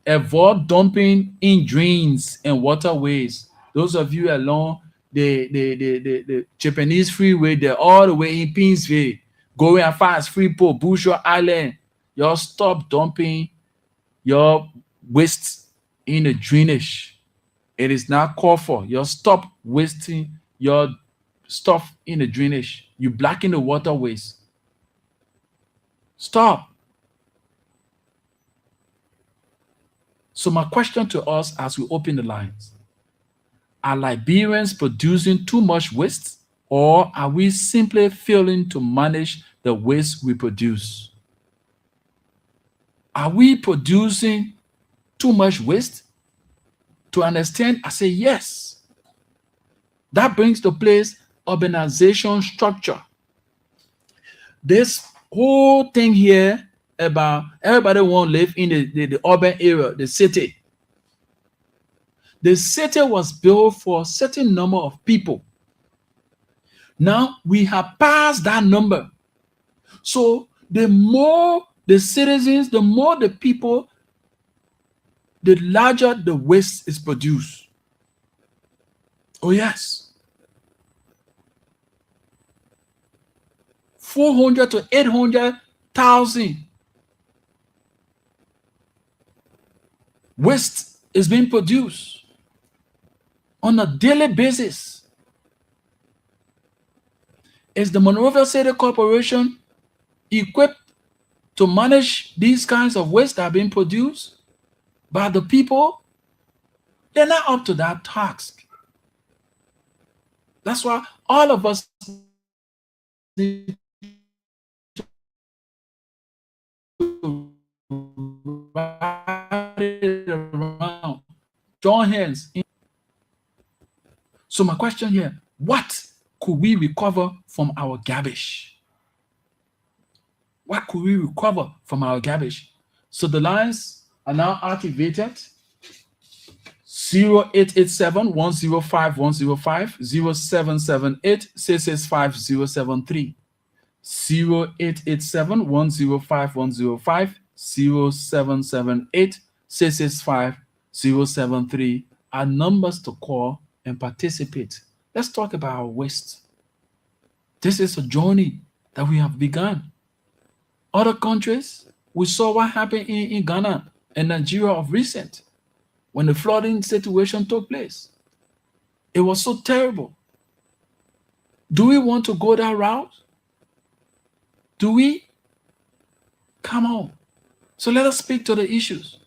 Avoid dumping in drains and waterways. Those of you along the Japanese freeway, they're all the way in Pinsville, going as far as Freeport, Bourgeois Island. Y'all stop dumping your waste in the drainage. It is not called for. You stop wasting your stuff in the drainage. You blacken the waterways. Stop. So my question to us as we open the lines, are Liberians producing too much waste, or are we simply failing to manage the waste we produce? Are we producing too much waste? To understand, I say yes. That brings to place urbanization structure. This whole thing here about everybody want to live in the urban area, the city. The city was built for a certain number of people. Now we have passed that number. So the more the citizens, the more the people, the larger the waste is produced. Oh yes. 400 to 800,000 waste is being produced on a daily basis. Is the Monrovia City Corporation equipped to manage these kinds of waste that are being produced by the people? They're not up to that task. That's why all of us need to ride it around, join hands. So my question here, what could we recover from our garbage? What could we recover from our garbage? So the lines are now activated. 0887 105 105 0778 665 073. 0887 105 105 0778 665 073 are numbers to call and participate. Let's talk about our waste. This is a journey that we have begun. Other countries, we saw what happened in Ghana and Nigeria of recent when the flooding situation took place. It was so terrible. Do we want to go that route? Do we? Come on. So let us speak to the issues.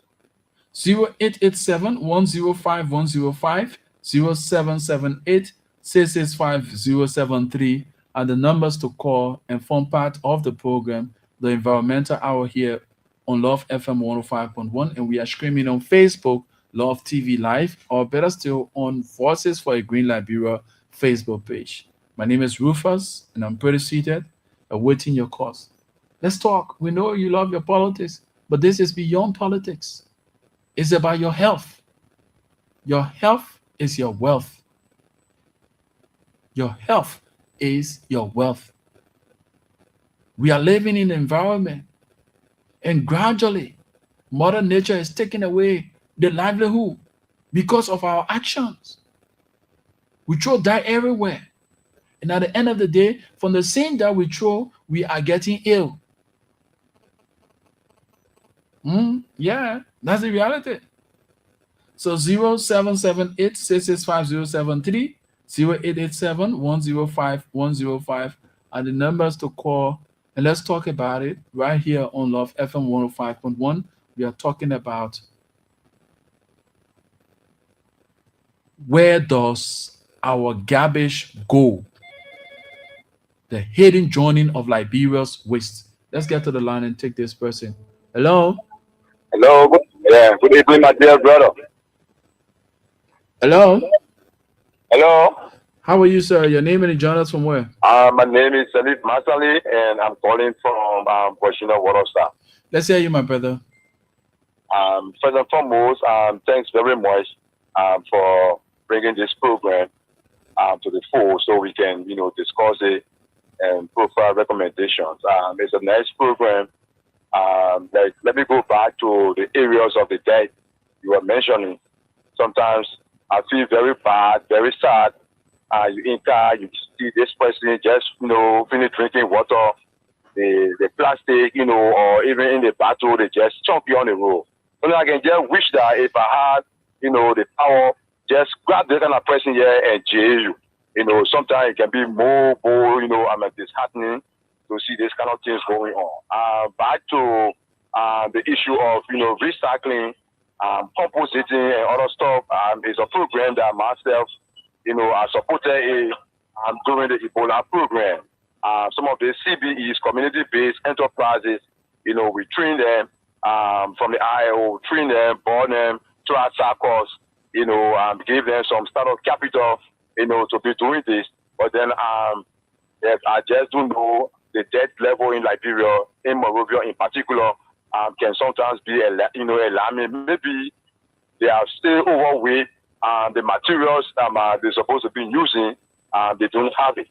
0887 105 105 0778 665 073 are the numbers to call and form part of the program, the Environmental Hour here on Love FM 105.1, and we are streaming on Facebook, Love TV Live, or better still on Voices for a Green Liberia Facebook page. My name is Rufus, and I'm pretty seated, awaiting your calls. Let's talk. We know you love your politics, but this is beyond politics. It's about your health. Your health is your wealth. Your health is your wealth. We are living in an environment, and gradually, Mother Nature is taking away the livelihood because of our actions. We throw dirt everywhere. And at the end of the day, from the same that we throw, we are getting ill. Yeah, that's the reality. So 0778 665 073, 0887 105 105 are the numbers to call. And let's talk about it right here on Love FM 105.1. We are talking about where does our garbage go? The hidden joining of Liberia's waste. Let's get to the line and take this person. Hello? Hello. Good evening, my dear brother. Hello? Hello. How are you, sir? Your name and you join us from where? My name is Salif Masali, and I'm calling from Burkina Faso. Let's hear you, my brother. First and foremost, thanks very much for bringing this program to the fore so we can, discuss it and provide recommendations. It's a nice program. Let me go back to the areas of the dead you were mentioning. Sometimes I feel very bad, very sad. You see this person just, finish drinking water, the plastic, or even in the battle, they just chunk you on the road. So I can just wish that if I had, the power, just grab the kind of person here and jail you. Sometimes it can be more, disheartening to see this kind of things going on. Back to the issue of, recycling, compositing and other stuff. It's a program that myself, I supported during the Ebola program. Some of the CBEs, community-based enterprises, we train them from the IO, train them, born them, throughout circles, give them some startup capital, to be doing this. But then yes, I just don't know the debt level in Liberia, in Monrovia in particular, can sometimes be alarming. Maybe they are still overweight. The materials they're supposed to be using, they don't have it.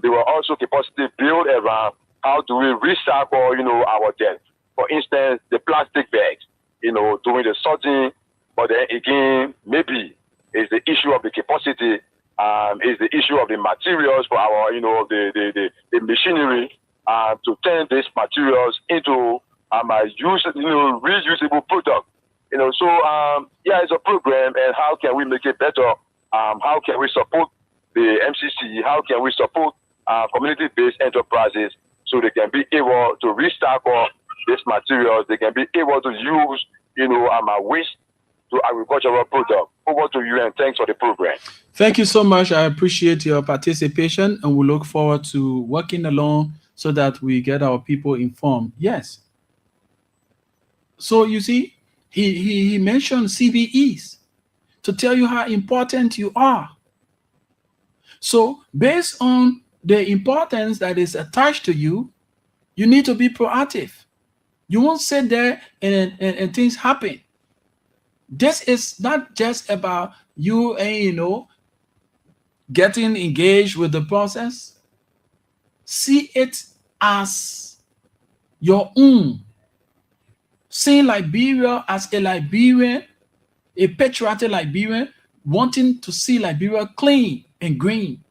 They were also capacity built around how do we recycle, our debt. For instance, the plastic bags, doing the sorting. But then again, maybe it's the issue of the capacity, is the issue of the materials for our, the machinery to turn these materials into reusable product. So yeah, it's a program, and how can we make it better? How can we support the MCC? How can we support community-based enterprises so they can be able to recycle these materials? They can be able to use, waste to agricultural product. Over to you, and thanks for the program. Thank you so much. I appreciate your participation, and we look forward to working along so that we get our people informed. Yes. So you see, he mentioned CBEs to tell you how important you are. So based on the importance that is attached to you, you need to be proactive. You won't sit there and things happen. This is not just about you and getting engaged with the process. See it as your own. Seeing Liberia as a Liberian, a patriotic Liberian, wanting to see Liberia clean and green,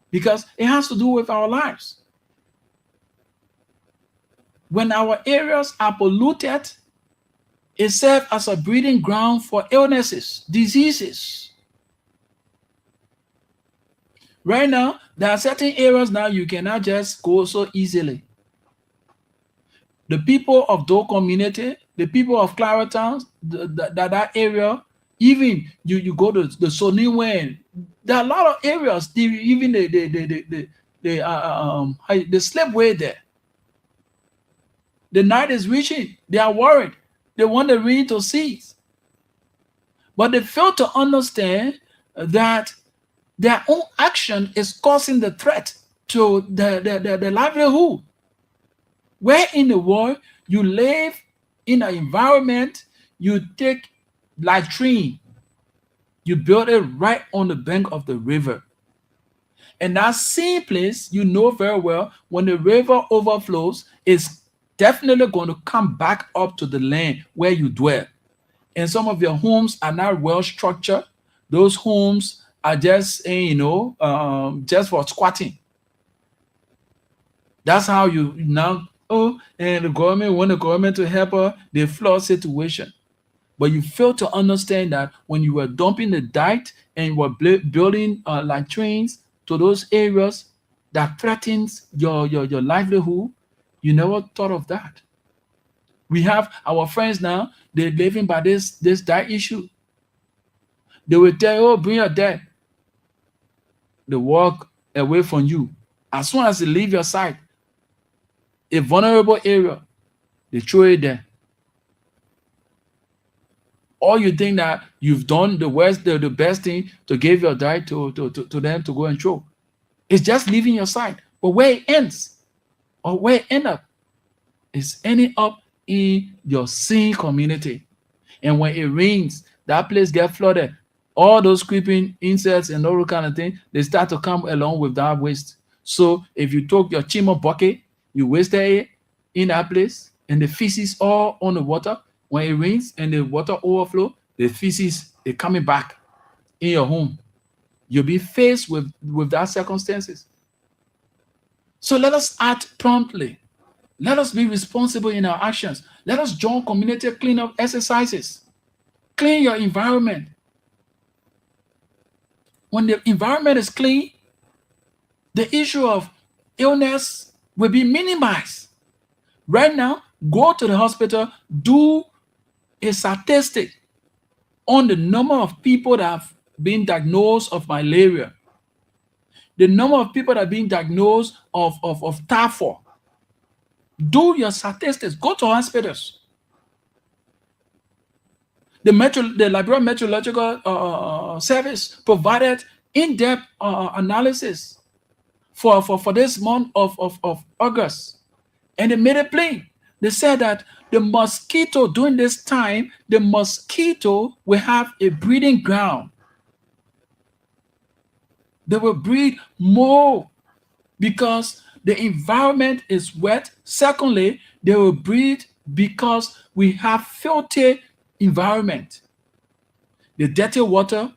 because it has to do with our lives. When our areas are polluted, it serves as a breeding ground for illnesses, diseases. Right now, there are certain areas now you cannot just go so easily. The people of Doe community, the people of Claratown, that area, even you go to the Soniwen, there are a lot of areas, even the slipway there. The night is reaching, they are worried. They want the rain to cease. But they fail to understand that their own action is causing the threat to the livelihood. Where in the world you live in an environment, you take latrine, you build it right on the bank of the river. And that same place, you know very well, when the river overflows, it's definitely going to come back up to the land where you dwell. And some of your homes are not well structured. Those homes are just, just for squatting. That's how you now, and the government, when the government to help her, they flood situation. But you fail to understand that when you were dumping the dirt and you were building latrines to those areas that threatens your livelihood, you never thought of that. We have our friends now, they're living by this dirt issue. They will tell you, bring your dirt. They walk away from you. As soon as they leave your side, a vulnerable area, they throw it there. Or you think that you've done the best thing to give your dirt to them to go and throw. It's just leaving your side. But where it ends, or where it ends up, is ending up in your same community. And when it rains, that place gets flooded. All those creeping insects and all kind of thing, they start to come along with that waste. So if you took your chimo bucket, you wasted it in that place, and the feces all on the water. When it rains and the water overflow, the feces are coming back in your home. You'll be faced with that circumstances. So let us act promptly. Let us be responsible in our actions. Let us join community cleanup exercises. Clean your environment. When the environment is clean, the issue of illness will be minimized. Right now, go to the hospital, do a statistic on the number of people that have been diagnosed of malaria, the number of people that have been diagnosed of typhoid. Do your statistics. Go to hospitals. The Liberia Meteorological Service provided in-depth analysis for this month of August. And they made it plain. They said that the mosquito during this time, the mosquito will have a breeding ground. They will breed more because the environment is wet. Secondly, they will breed because we have filthy environment. The dirty water,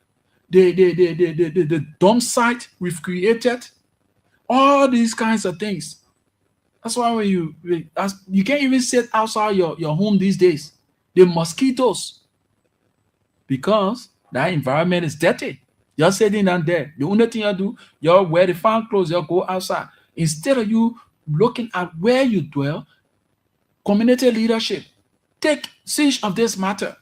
the dump site we've created, all these kinds of things. That's why when you can't even sit outside your home these days. The mosquitoes, because that environment is dirty. You're sitting down there. The only thing you do, you wear the fine clothes, you go outside. Instead of you looking at where you dwell, community leadership, take siege of this matter.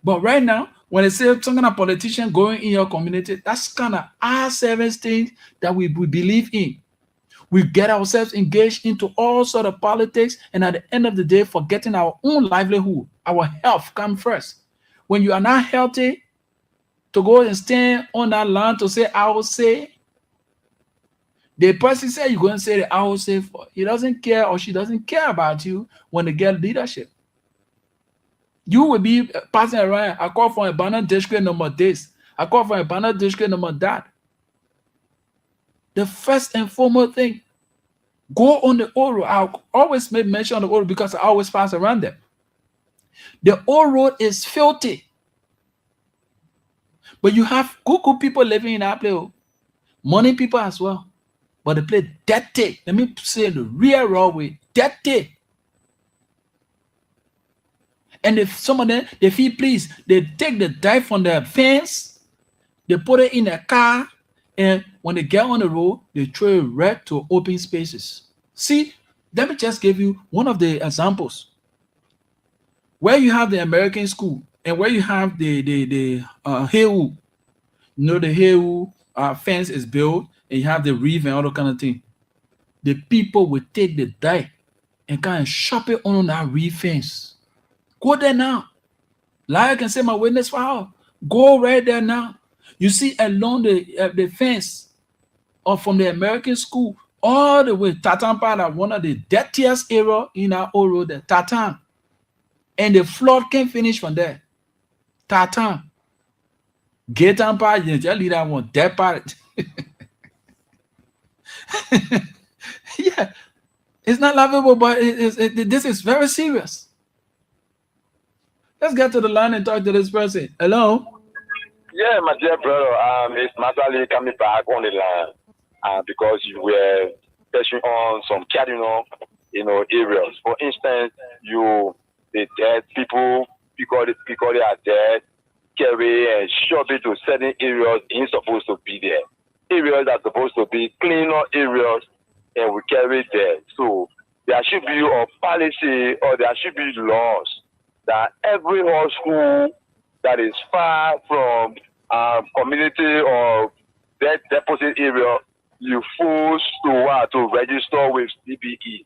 But right now, when they say some kind of politician going in your community, that's kind of our service things that we believe in. We get ourselves engaged into all sort of politics, and at the end of the day, forgetting our own livelihood, our health come first. When you are not healthy, to go and stand on that land to say, I will say, the person say you're going to say the I will say for. He doesn't care or she doesn't care about you when they get leadership. You will be passing around. I call for a banner district number this. I call for a banner district number that. The first and foremost thing, go on the old road. I always make mention of the old road because I always pass around them. The old road is filthy. But you have good people living in that place. Money people as well. But they play dirty. Let me say the real raw way. Dirty. And if some of them, they feel pleased, they take the dirt from the fence, they put it in their car, and when they get on the road, they throw it right to open spaces. See, let me just give you one of the examples. Where you have the American school and where you have the Heu, the Heu fence is built, and you have the reef and all that kind of thing. The people will take the dirt and kind of shop it on that reef fence. Go there now. Liar can say my witness file. Go right there now. You see along the fence or from the American school all the way Tatan Park, one of the dirtiest area in our old road there. Tatan. And the flood can finish from there. Tatan. Gatan Park, you just leave that one. That part. Yeah. It's not laughable, but this is very serious. Let's get to the line and talk to this person. Hello? Yeah, my dear brother, it's naturally coming back on the line because you were touching on some cardinal, areas. For instance, the dead people, because they are dead, carry and shove it to certain areas ain't supposed to be there. Areas that are supposed to be cleaner areas, and we carry there. So there should be a policy or there should be laws that every high school that is far from community or debt deposit area, you forced to register with CBE.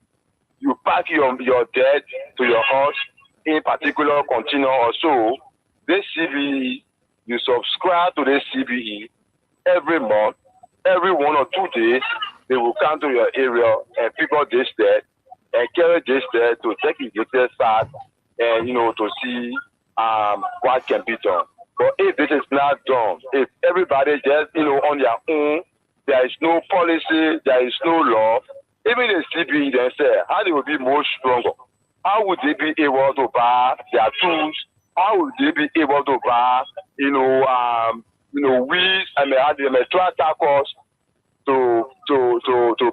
You pack your debt to your house in particular container or so. This CBE, you subscribe to this CBE every month, every 1 or 2 days, they will come to your area and pick up this debt and carry this debt to take it to their side and to see what can be done. But if this is not done, if everybody just on their own, there is no policy, there is no law, even the CBE themselves, how they will be more stronger? How would they be able to buy their tools? How would they be able to buy, weeds and the tractors to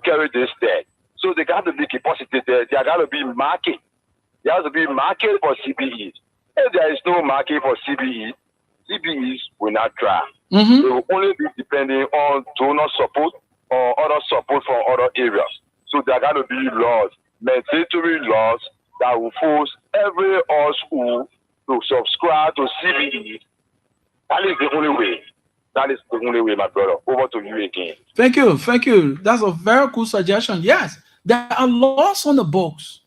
carry this debt? So they got to be capacity there. There got to be market. There has to be market for CBEs. If there is no market for CBEs, CBEs will not try. Mm-hmm. They will only be depending on donor support or other support from other areas. So there got to be laws, mandatory laws that will force every all school to subscribe to CBE. That is the only way. That is the only way, my brother. Over to you again. Thank you. That's a very cool suggestion. Yes, there are laws on the books.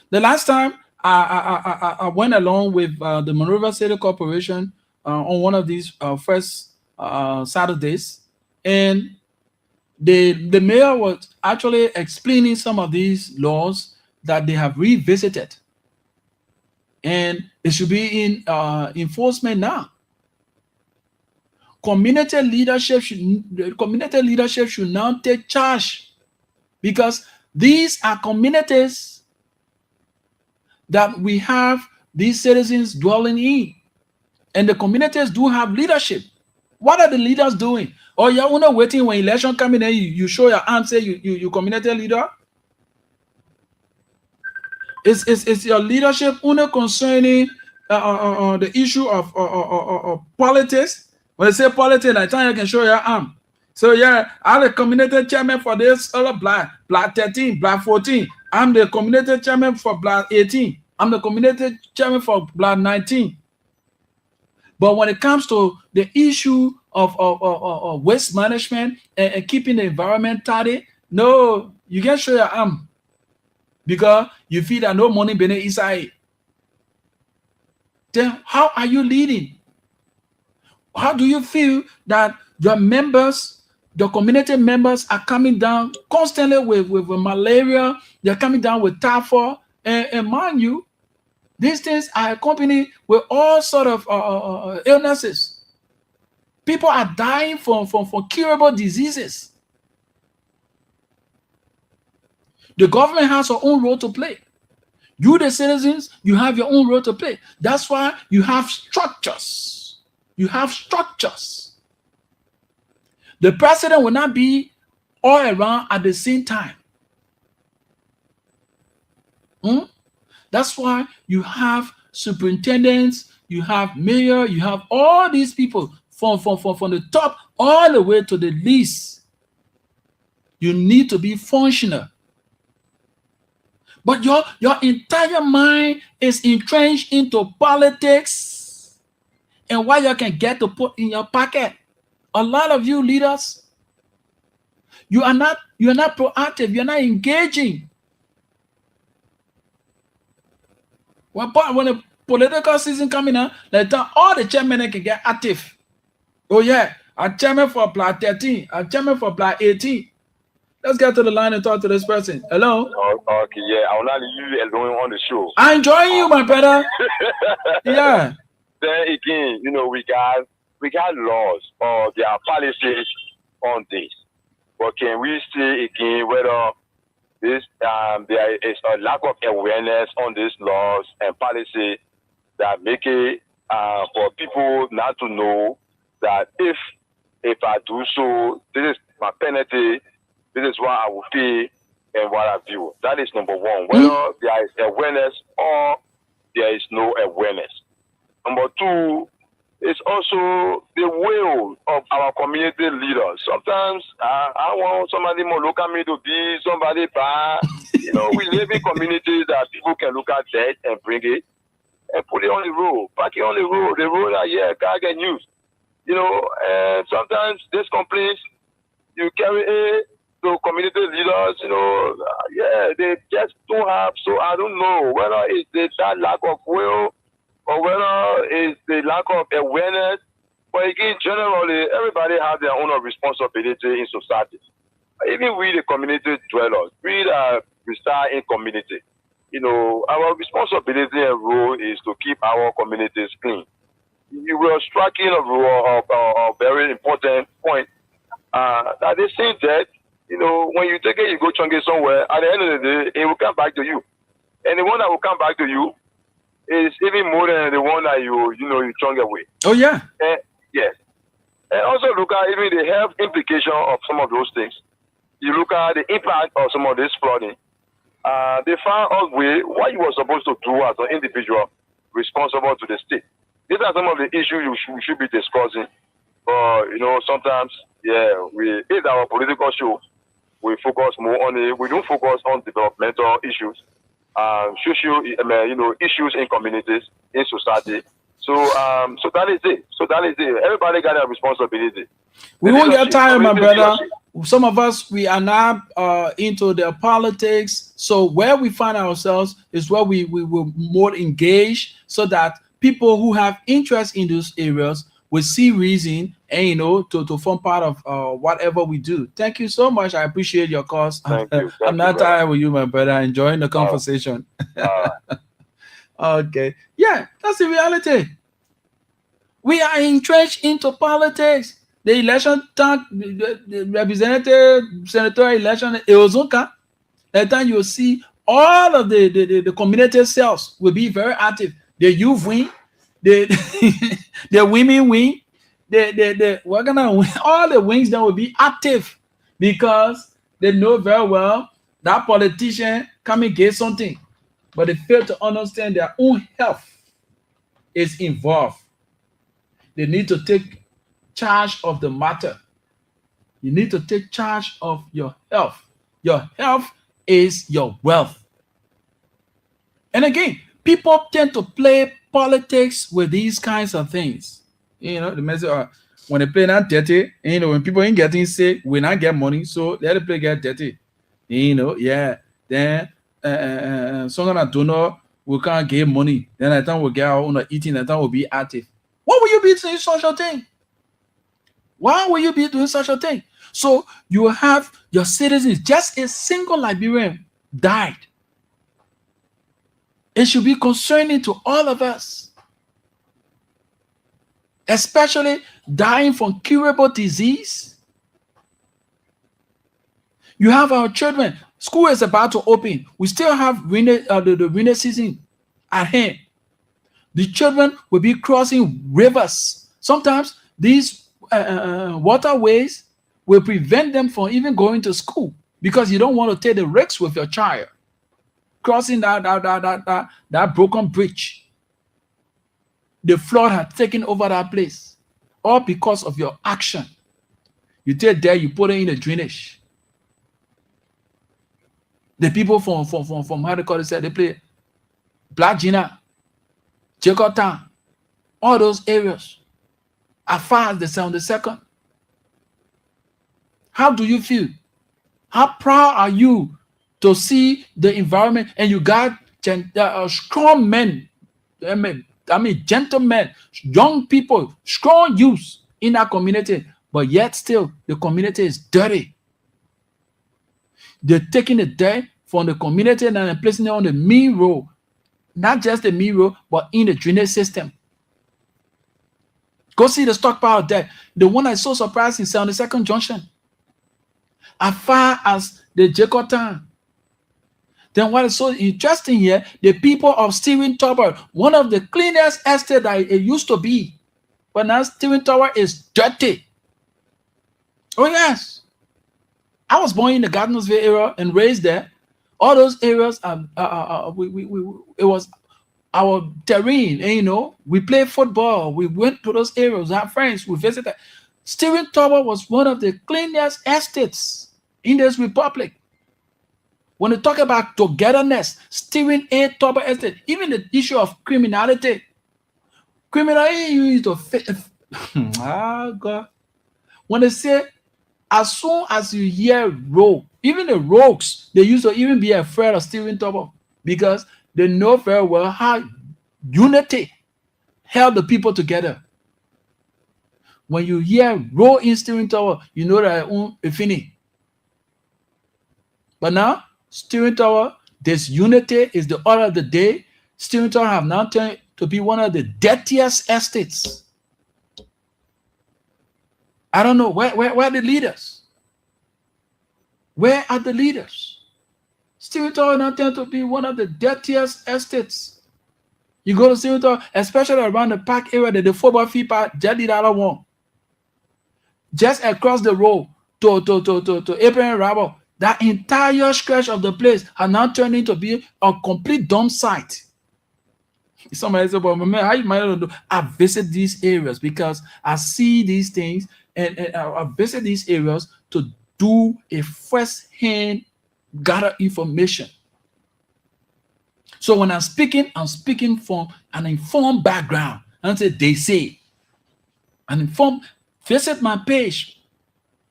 The last time I went along with the Monrovia City Corporation on one of these first Saturdays, and the mayor was actually explaining some of these laws that they have revisited, and it should be in enforcement now. The community leadership should now take charge, because these are communities that we have these citizens dwelling in, and the communities do have leadership. What are the leaders doing? Oh, you're not waiting when election coming in, you show your arm, say you community leader. It's your leadership only concerning the issue of politics. When I say politics, I time you can show your arm. So yeah, I'm the community chairman for this other block 13, block 14. I'm the community chairman for block 18. I'm the community chairman for block 19. But when it comes to the issue of waste management and keeping the environment tidy, no, you can't show your arm, because you feel that no money being inside. Then how are you leading? How do you feel that your members, the community members, are coming down constantly with malaria? They're coming down with typhoid, and mind you, these things are accompanied with all sort of illnesses. People are dying from curable diseases. The government has their own role to play. You, the citizens, you have your own role to play. That's why you have structures. You have structures. The president will not be all around at the same time. That's why you have superintendents, you have mayor, you have all these people from the top all the way to the least. You need to be functional. But your entire mind is entrenched into politics and what you can get to put in your pocket. A lot of you leaders, you are not proactive, you're not engaging. When the political season coming out, all the chairmen can get active. Oh yeah, I'm chairman for block 13, I'm chairman for block 18. Let's get to the line and talk to this person. Hello? Okay, yeah. I will not leave you alone on the show. I'm enjoying you, my brother. Yeah. Then again, we got laws or there are policies on this. But can we say again whether this there is a lack of awareness on these laws and policy that make it for people not to know that if I do so, this is my penalty. This is what I will pay and what I view. That is number one. Whether there is awareness or there is no awareness. Number two is also the will of our community leaders. Sometimes I want somebody more look at me to be somebody bad. We live in communities that people can look at that and bring it and put it on the road, park it on the road. The road that car can use. And sometimes these complaints you carry it to community leaders, they just don't have. So I don't know whether it's that lack of will or whether it's the lack of awareness. But again, generally, everybody has their own responsibility in society. Even we, the community dwellers, we reside in community. Our responsibility and role is to keep our communities clean. You were striking a very important point. That they say that, when you take it, you go chunk it somewhere, at the end of the day, it will come back to you. And the one that will come back to you is even more than the one that you chunk away. Oh, yeah. Yes. And also look at even the health implication of some of those things. You look at the impact of some of this flooding. They found out what you were supposed to do as an individual responsible to the state. These are some of the issues we should be discussing. Sometimes, it's our political show. We focus more on it. We don't focus on developmental issues, social, issues in communities, in society. So that is it. Everybody got a responsibility. We won't get tired, my brother. Some of us, we are not into the politics. So where we find ourselves is where we will more engage, so that people who have interest in those areas we see reason and to form part of whatever we do. Thank you so much. I appreciate your cause. Thank you. I'm Thank you, not brother. tired with you, my brother. Enjoying the conversation. Okay. Yeah, that's the reality. We are entrenched into politics. The election time, the representative, senatorial election, Eozuka, at the time you'll see all of the community cells will be very active. The youth wing, the the women wing, we're gonna win. All the wings that will be active because they know very well that politician come and get something, but they fail to understand their own health is involved. They need to take charge of the matter. You need to take charge of your health. Your health is your wealth. And again, people tend to play politics with these kinds of things. The message when they play that dirty, when people ain't getting sick, we not get money, so let the play get dirty. Yeah. Then someone that don't know we can't get money. Then I think we'll get our own eating, I think we'll be active. Why will you be doing such a thing? Why will you be doing such a thing? So you have your citizens, just a single Liberian died. It should be concerning to all of us, especially dying from curable disease. You have our children. School is about to open. We still have the rainy season at hand. The children will be crossing rivers. Sometimes these waterways will prevent them from even going to school because you don't want to take the risks with your child crossing that broken bridge. The flood had taken over that place, all because of your action. You take there, you put it in the drainage. The people from how they call it, they play Black Gina, Jacob Town, all those areas, as far as the 72nd. How do you feel? How proud are you to see the environment? And you got strong men, gentlemen, young people, strong youths in that community, but yet still the community is dirty. They're taking the dirt from the community and they're placing it on the main road. Not just the main road, but in the drainage system. Go see the stockpile there. The one I so surprised in 72nd Junction. As far as the Jacob Town. Then what is so interesting here, the people of Steven Tower, one of the cleanest estates that it used to be. But now Steven Tower is dirty. Oh yes. I was born in the Gardnersville area and raised there. All those areas, it was our terrain. And, we played football. We went to those areas. Our friends, we visited. Steven Tower was one of the cleanest estates in this republic. When they talk about togetherness, Steven A. Tower Estate, even the issue of criminality. Criminality, you need to God. When they say, as soon as you hear rogue, even the rogues, they used to even be afraid of Steven Tower because they know very well how unity held the people together. When you hear rogue in Steven Tower, you know that fini. But now, Steven Tower, this unity is the order of the day. Steven Tower have now turned to be one of the dirtiest estates. I don't know, where are the leaders? Where are the leaders? Steven Tower now turned to be one of the dirtiest estates. You go to Steven Tower, especially around the park area, the football field park, just across the road to Abraham Rabble, that entire stretch of the place has now turned into be a complete dump site. Somebody said, "But man, how you might not do?" I visit these areas because I see these things, and I visit these areas to do a first-hand gather information. So when I'm speaking from an informed background. And say they say, an informed. Visit my page,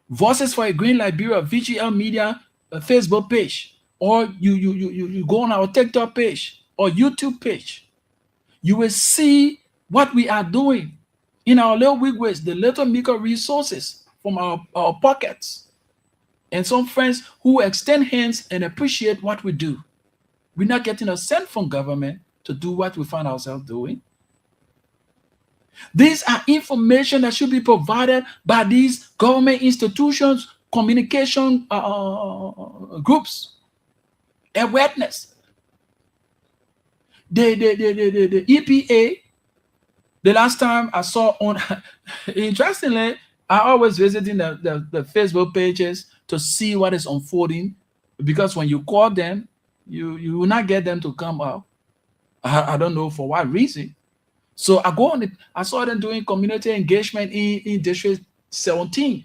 Voices for a Green Liberia, VGL Media Facebook page, or you go on our TikTok page or YouTube page. You will see what we are doing in our little wigways, the little meager resources from our pockets, and some friends who extend hands and appreciate what we do. We're not getting a cent from government to do what we find ourselves doing. These are information that should be provided by these government institutions, communication groups, awareness. The EPA, the last time I saw on, interestingly, I always visiting the Facebook pages to see what is unfolding, because when you call them, you will not get them to come up. I don't know for what reason. So I go on it. I saw them doing community engagement in District 17.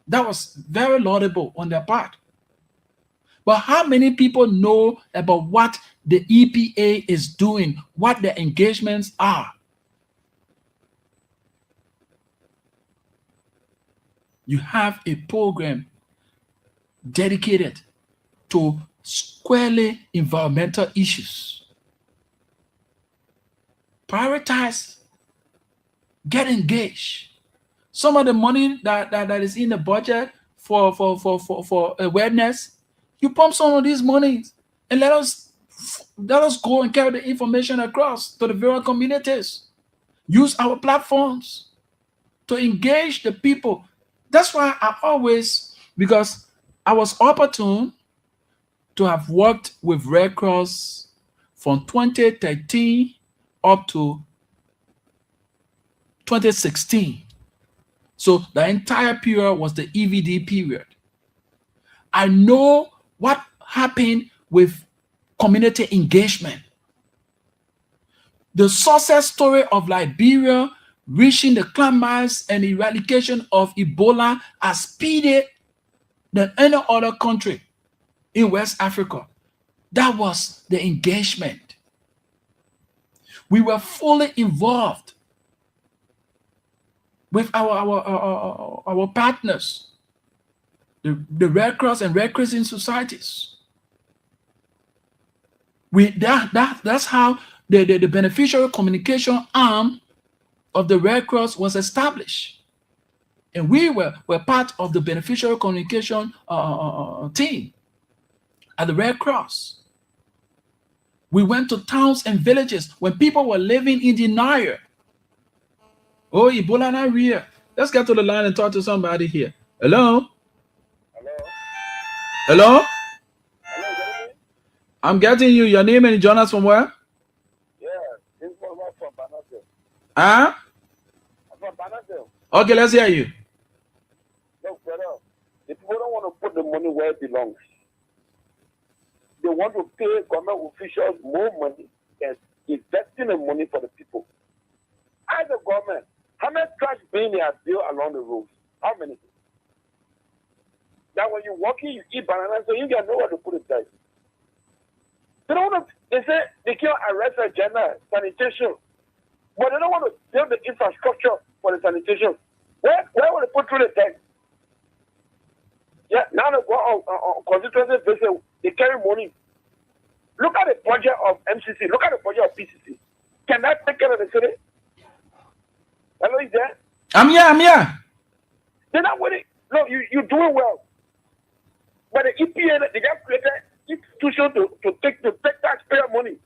That was very laudable on their part. But how many people know about what the EPA is doing, what the engagements are? You have a program dedicated to squarely environmental issues. Prioritize, get engaged. Some of the money that is in the budget for awareness, you pump some of these monies and let us go and carry the information across to the various communities. Use our platforms to engage the people. That's why I always, because I was opportune to have worked with Red Cross from 2013 up to 2016. So the entire period was the EVD period. I know what happened with community engagement. The success story of Liberia reaching the climax and eradication of Ebola has speeded than any other country in West Africa. That was the engagement. We were fully involved with our partners, the Red Cross and Red Crescent societies. That's how the beneficiary communication arm of the Red Cross was established. And we were part of the beneficiary communication team at the Red Cross. We went to towns and villages when people were living in denial. Oh, Ebola not real. Let's get to the line and talk to somebody here. Hello? Hello? Hello, I'm getting you. Your name and you join us from where? yeah, this is from Banasel. Huh? I'm from Banasel. Okay, let's hear you. Look, brother, the people don't want to put the money where it belongs. They want to pay government officials more money and investing the money for the people. As a government, how many trash bins they have built along the roads? How many? That when you're walking, you eat bananas, so you got nowhere to put it there. They don't want to, they say they can't arrest a general sanitation, but they don't want to build the infrastructure for the sanitation. Where will they put through the tank? Yeah, now they go on constituency basis, they carry money. Look at the budget of MCC, look at the budget of PCC. Can that take care of the city? Hello, is there? I'm here. They're not winning. No, you're doing well. But the EPA, they just created institution to take taxpayer money.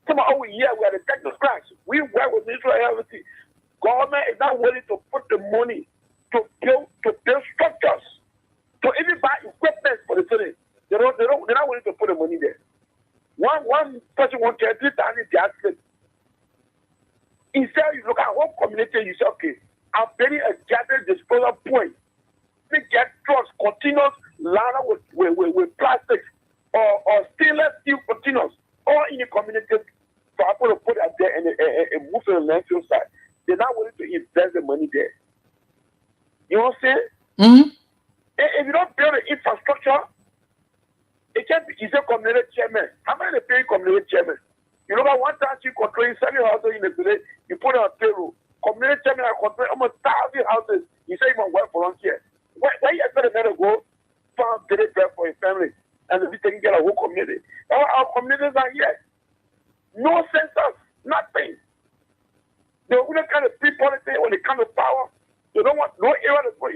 Come on, over here, we are the technocrats. We work with Ministry of Health. Government is not willing to put the money to build structures, to even buy equipment for the city. They're not willing to put the money there. One person wants to 3,000 gas. Instead, you look at one community, you say, okay, I'm building a gathering disposal point. We get trucks, continuous ladder with plastics or stainless steel containers, all in the community for people to put it there and move to the landfill side. They're not willing to invest the money there. You know what I'm saying? Mm-hmm. If you don't build the infrastructure, it can't be easy community chairman. How many they pay community chairman? You know, one time you control 7 houses in the village, you put it on payroll. Community chairman control almost 1,000 houses. You say you want to work volunteer. Where you expect a man to go farm daily bread for his family and to be taking care of the whole community? Our communities are here. No census, nothing. The only kind of people they come to power, they don't want no area to go.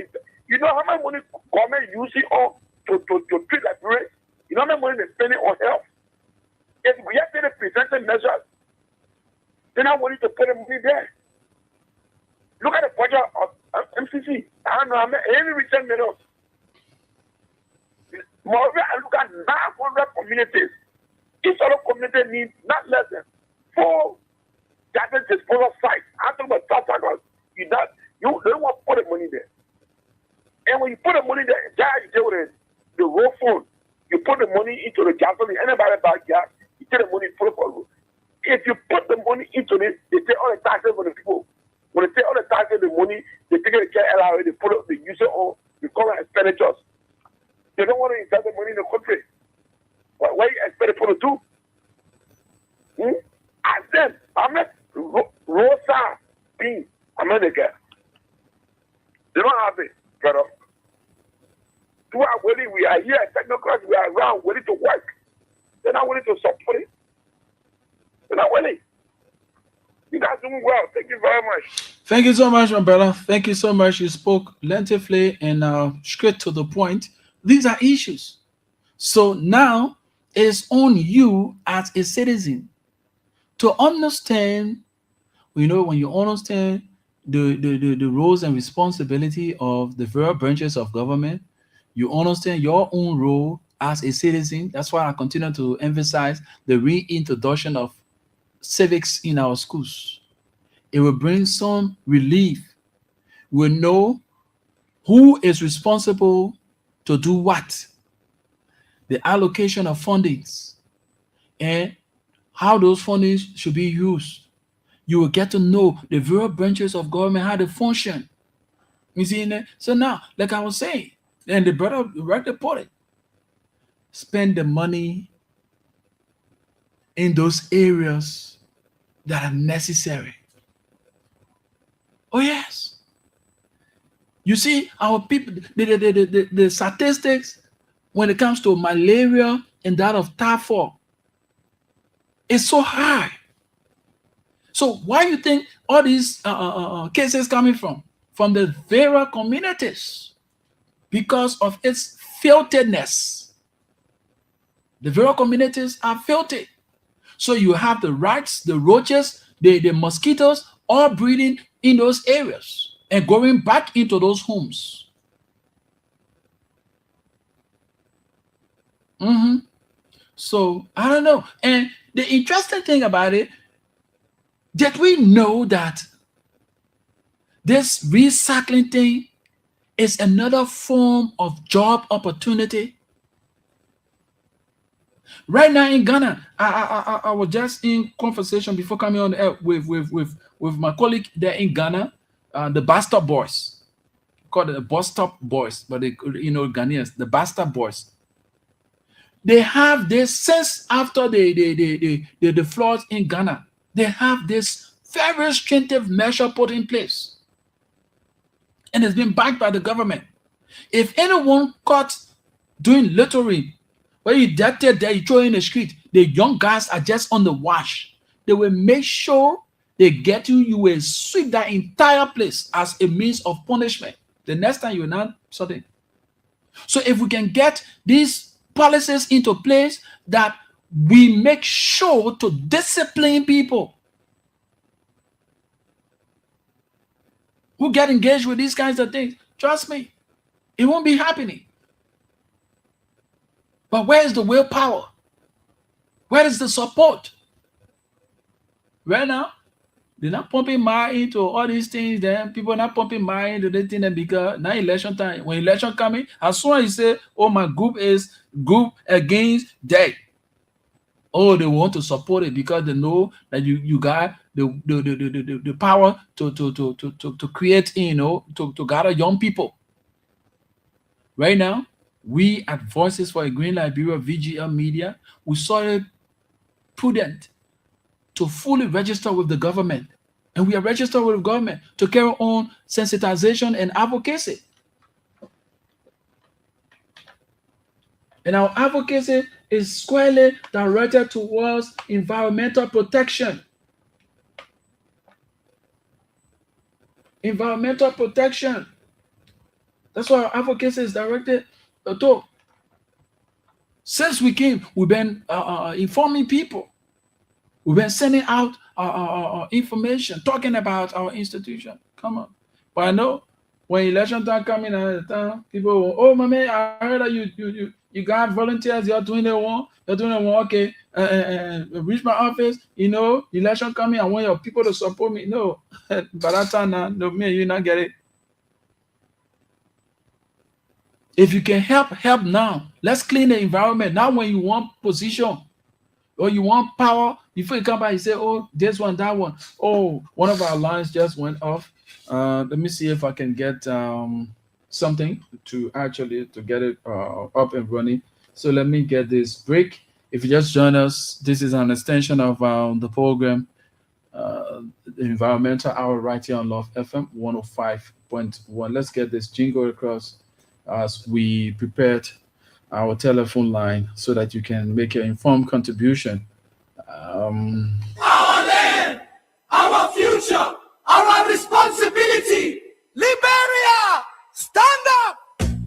You know how much money government using on to treat Liberians? You know how much money they're spending on health? If we have to take the preventive measures, then I want you to put the money there. Look at the budget of MCC. I don't know how many recent millions. Moreover, I look at 900 communities. Each other community needs not less than 4 garbage disposal sites. I'm talking about traffickers. You don't want to put the money there. And when you put the money there, you deal with the road phone. You put the money into the gasoline. Anybody buy gas, you take the money, put it for the road. If you put the money into it, they take all the taxes for the people. When they take all the taxes, the money, they take it to LRA, they put it, they use it on the current expenditures. They don't want to invest the money in the country. Why you expect people to do? And then, I'm not Rosa being America. They don't have it, brother. We are willing, we are here, technocrats, we are around, ready to work. They're not willing to support it. They're not willing. You guys doing well. Thank you very much. Thank you so much, my brother. Thank you so much. You spoke lengthily and straight to the point. These are issues. So now it's on you as a citizen to understand, when you understand the roles and responsibility of the various branches of government, you understand your own role as a citizen. That's why I continue to emphasize the reintroduction of civics in our schools. It will bring some relief. We'll know who is responsible to do what, the allocation of fundings, and how those fundings should be used. You will get to know the various branches of government, how they function. You see, so now, like I was saying, and the brother directly put it, spend the money in those areas that are necessary. Oh yes. You see, our people, the statistics when it comes to malaria and that of typhoid is so high. So why do you think all these cases coming from? From the various communities, because of its filthiness. The various communities are filthy. So you have the rats, the roaches, the mosquitoes all breeding in those areas and going back into those homes. So I don't know. And the interesting thing about it, did we know that this recycling thing is another form of job opportunity? Right now in Ghana, I was just in conversation before coming on air with my colleague there in Ghana, the Bastard Boys, called the Bastard Boys, but they, Ghanaians, the Bastard Boys. They have this since after the floods in Ghana. They have this very restrictive measure put in place, and it's been backed by the government. If anyone caught doing littering, where you detect there, you throw in the street, the young guys are just on the watch. They will make sure they get you. You will sweep that entire place as a means of punishment. The next time you will not something. So if we can get these policies into place that we make sure to discipline people who get engaged with these kinds of things, trust me, it won't be happening. But where is the willpower? Where is the support? Right now, they're not pumping money into all these things. Then people are not pumping money into the thing. Because now election time, when election coming, as soon as you say, "Oh, my group is group against that," oh, they want to support it because they know that you got the power to create, to gather young people. Right now, we at Voices for a Green Liberia VGL Media, we saw it prudent to fully register with the government. And we are registered with the government to carry on sensitization and advocacy. And our advocacy is squarely directed towards environmental protection. Environmental protection. That's why our advocacy is directed to. Since we came, we've been informing people. We've been sending out information, talking about our institution. Come on. But I know when election time coming at the time, people will, oh, my man, I heard that you got volunteers, you're doing the one, okay, reach my office, election coming, I want your people to support me. No, by that time now, no, me, you not get it. If you can help now. Let's clean the environment. Now when you want position or you want power, before you come back, you say, oh, this one, that one. Oh, one of our lines just went off. Let me see if I can get something to get it up and running. So let me get this break. If you just join us, this is an extension of the program, the Environmental Hour right here on Love FM 105.1. Let's get this jingle across as we prepared our telephone line so that you can make your informed contribution. Our land, our future, our responsibility. Liberia, stand up!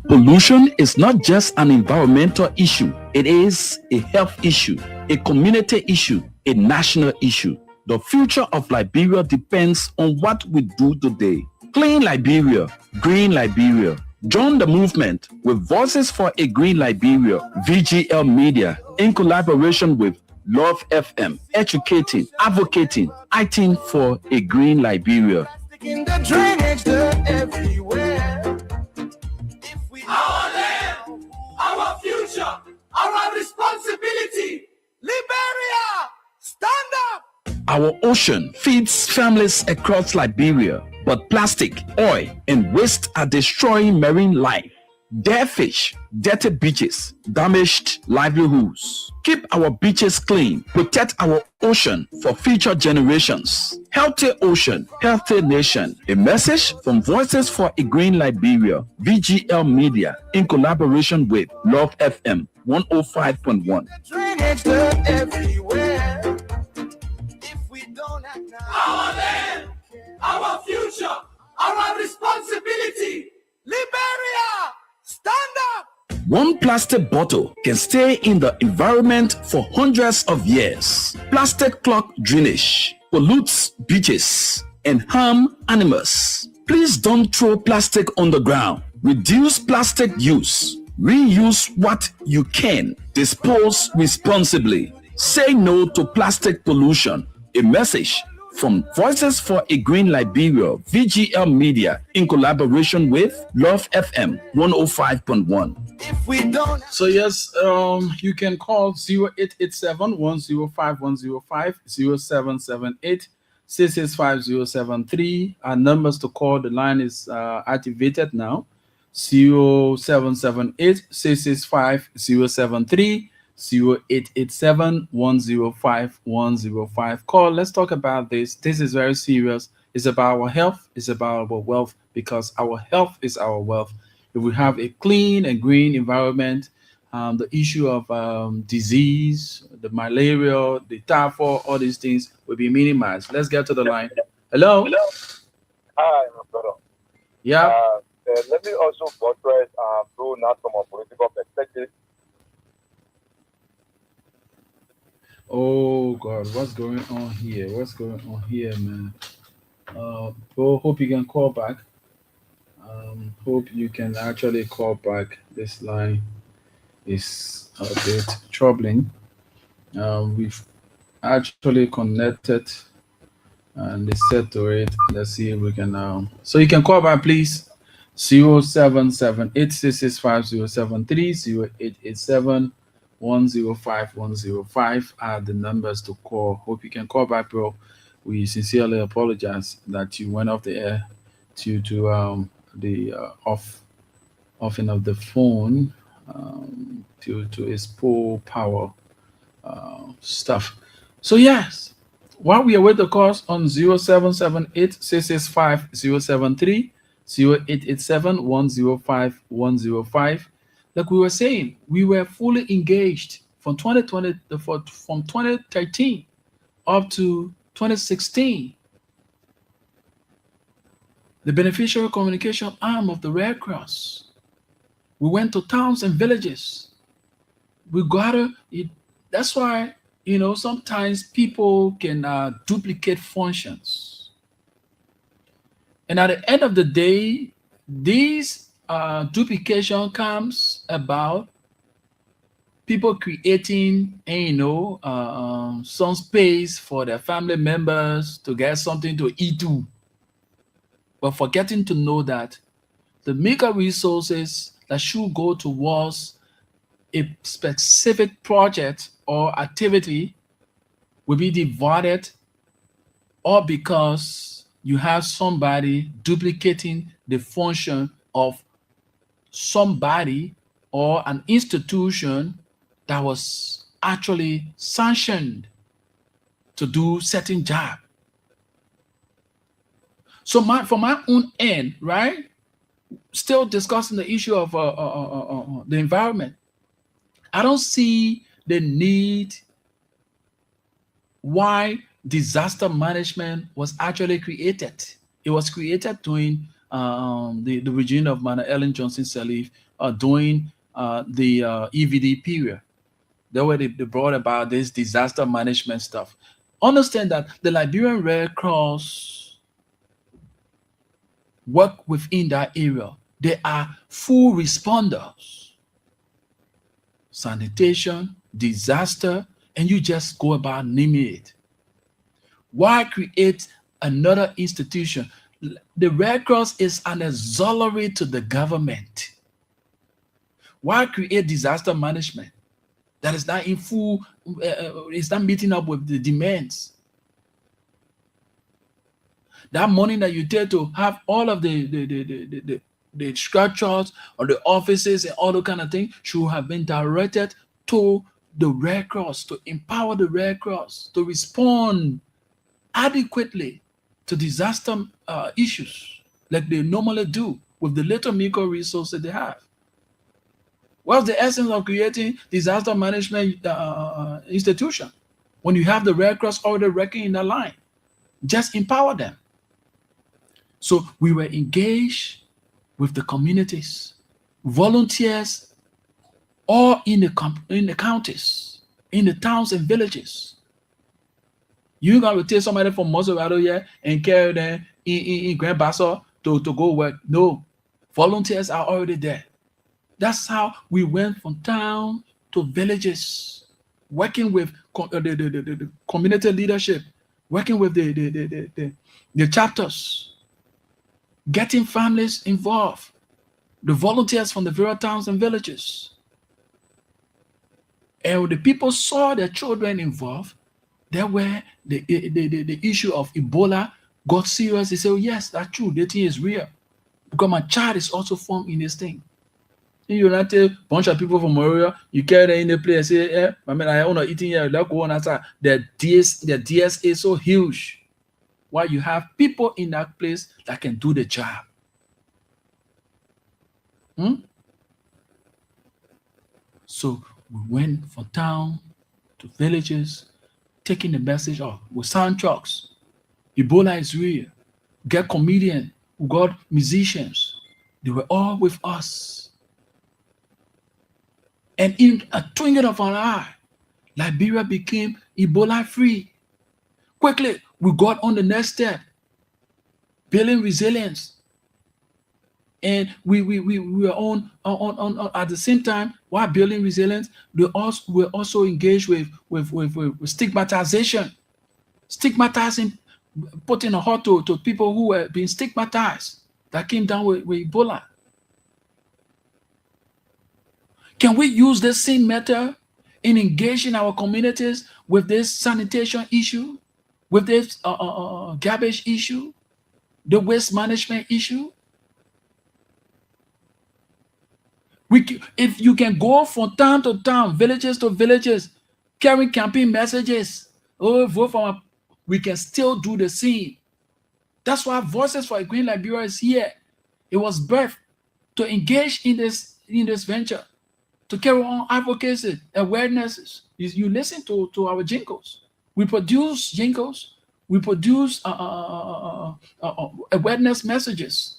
Pollution is not just an environmental issue, it is a health issue, a community issue, a national issue. The future of Liberia depends on what we do today. Clean Liberia, green Liberia. Join the movement with Voices for a Green Liberia, VGL Media, in collaboration with Love FM, educating, advocating, acting for a green Liberia. In the drainage everywhere. Our land, our future, our responsibility. Liberia, stand up! Our ocean feeds families across Liberia, but plastic, oil, and waste are destroying marine life. Dead fish, dirty beaches, damaged livelihoods. Keep our beaches clean. Protect our ocean for future generations. Healthy ocean, healthy nation. A message from Voices for a Green Liberia, VGL Media, in collaboration with Love FM 105.1. Drainage everywhere. If we don't act now, our land, our future, our responsibility. Liberia, stand up! One plastic bottle can stay in the environment for hundreds of years. Plastic clog drainage pollutes beaches and harm animals. Please don't throw plastic on the ground. Reduce plastic use. Reuse what you can. Dispose responsibly. Say no to plastic pollution. A message from Voices for a Green Liberia, VGL Media, in collaboration with Love FM 105.1. If we don't, So yes, you can call 0887-105-105, 0778-665-073. Our numbers to call, the line is activated now. 0778-665-073, 0887-105-105. Call, let's talk about this. This is very serious. It's about our health, it's about our wealth, because our health is our wealth. If we have a clean and green environment, the issue of disease, the malaria, the typhoid, all these things will be minimized. Let's get to the line. Hello? Hi, my brother. Yeah. Let me also buttress, though not from a political perspective. Oh God, what's going on here? What's going on here, man? Bro, hope you can call back. Hope you can actually call back. This line is a bit troubling. We've actually connected and they said to it. Let's see if we can so you can call back, please. 0778-665-073, 0887-105-105 are the numbers to call. Hope you can call back, bro. We sincerely apologize that you went off the air due to the offing of the phone due to its poor power stuff. So yes, while we await the calls on 0778-665-073, 0887-105-105, like we were saying, we were fully engaged from 2013 up to 2016. the beneficiary communication arm of the Red Cross. We went to towns and villages. We gotta. That's why sometimes people can duplicate functions, and at the end of the day, these duplication comes about people creating some space for their family members to get something to eat to, but forgetting to know that the meager resources that should go towards a specific project or activity will be divided, or because you have somebody duplicating the function of somebody or an institution that was actually sanctioned to do certain job. So for my own end, right, still discussing the issue of the environment, I don't see the need why disaster management was actually created. It was created during the regime of Madam Ellen Johnson Sirleaf, during the EVD period. That way they brought about this disaster management stuff. Understand that the Liberian Red Cross work within that area. They are full responders. Sanitation, disaster, and you just go about naming it. Why create another institution? The Red Cross is an auxiliary to the government. Why create disaster management that is not in full, it's not meeting up with the demands? That money that you take to have all of the structures or the offices and all that kind of thing should have been directed to the Red Cross, to empower the Red Cross to respond adequately to disaster issues like they normally do with the little micro resources they have. What's the essence of creating disaster management institution when you have the Red Cross already working in the line? Just empower them. So we were engaged with the communities, volunteers, all in the counties, in the towns and villages. You're going to take somebody from Moserado here and carry them in Grand Bassa to go work. No, volunteers are already there. That's how we went from town to villages, working with the community leadership, working with the chapters, getting families involved, the volunteers from the various towns and villages. And when the people saw their children involved, there were the issue of Ebola got serious. They said, oh, yes, that's true. The thing is real. Because my child is also formed in this thing. You not tell a bunch of people from Maria, you carry them in the place, say, I mean, I want to eating here, let's go on outside. Their DS is so huge. Why you have people in that place that can do the job. So we went from town to villages, taking the message off with sound trucks. Ebola is real. Get comedians, we got musicians. They were all with us. And in a twinkling of an eye, Liberia became Ebola free. Quickly, we got on the next step, building resilience. And we were on at the same time, while building resilience, we also engaged with stigmatization, putting a halt to people who were being stigmatized that came down with Ebola. Can we use the same method in engaging our communities with this sanitation issue, with this garbage issue, the waste management issue? If you can go from town to town, villages to villages, carrying campaign messages, vote for my, we can still do the same. That's why Voices for a Green Liberia is here. It was birthed to engage in this venture, to carry on advocacy, awarenesses. You listen to our jingles. We produce jingles. We produce awareness messages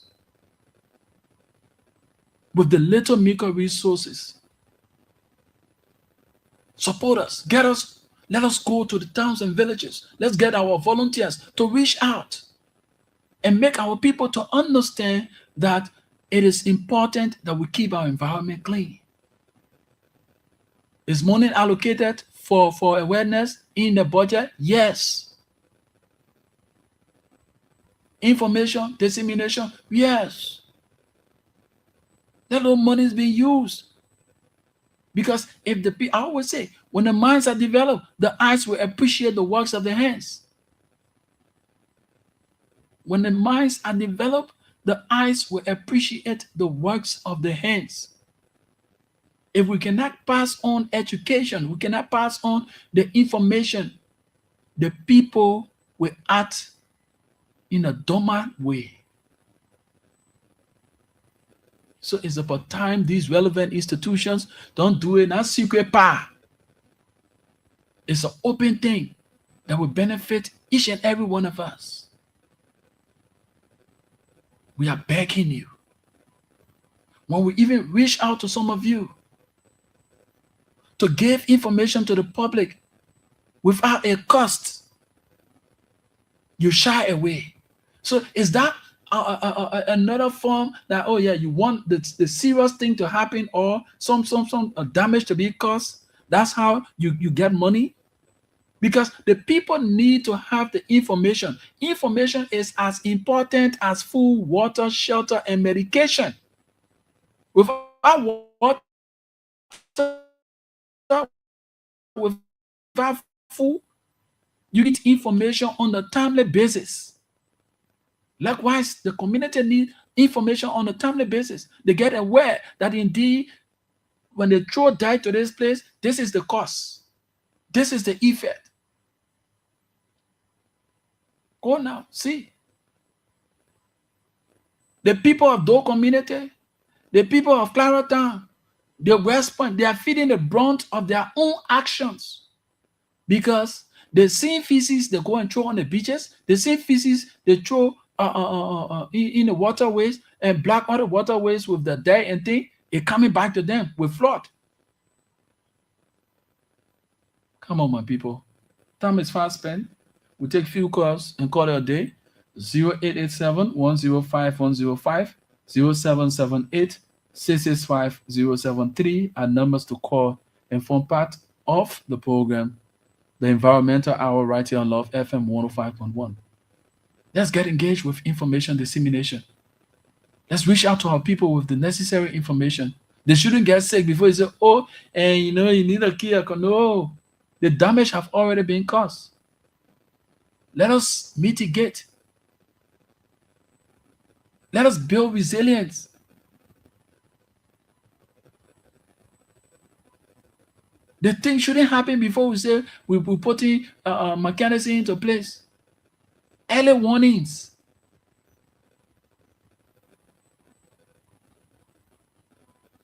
with the little micro resources. Support us, get us, let us go to the towns and villages. Let's get our volunteers to reach out and make our people to understand that it is important that we keep our environment clean. Is money allocated for awareness in the budget? Yes. Information dissemination? Yes. That little money is being used. Because if I always say, when the minds are developed, the eyes will appreciate the works of the hands. When the minds are developed, the eyes will appreciate the works of the hands. If we cannot pass on education, we cannot pass on the information, the people will act in a dormant way. So it's about time these relevant institutions don't do it in a secret part. It's an open thing that will benefit each and every one of us. We are begging you. When we even reach out to some of you to give information to the public without a cost, you shy away. So is that another form that, oh yeah, you want the serious thing to happen or some damage to be caused? That's how you get money? Because the people need to have the information. Information is as important as food, water, shelter, and medication. Without water, without food, you need information on a timely basis. Likewise, the community needs information on a timely basis. They get aware that indeed, when they throw dye to this place, this is the cause. This is the effect. Go now, see. The people of Doe community, the people of Claratown, the West Point, they are feeling the brunt of their own actions because the same feces they go and throw on the beaches, the same feces they throw in the waterways and black other waterways with the dye and thing, it coming back to them with flood. Come on, my people. Time is fast spent. We take few calls and call it a day. 0887-105-105, 0778-665-073 are numbers to call and form part of the program, the Environmental Hour, right here on Love FM 105.1. Let's get engaged with information dissemination. Let's reach out to our people with the necessary information. They shouldn't get sick before you say, oh, and you need a key. No, the damage have already been caused. Let us mitigate. Let us build resilience. The thing shouldn't happen before we say we're putting mechanism into place. Early warnings.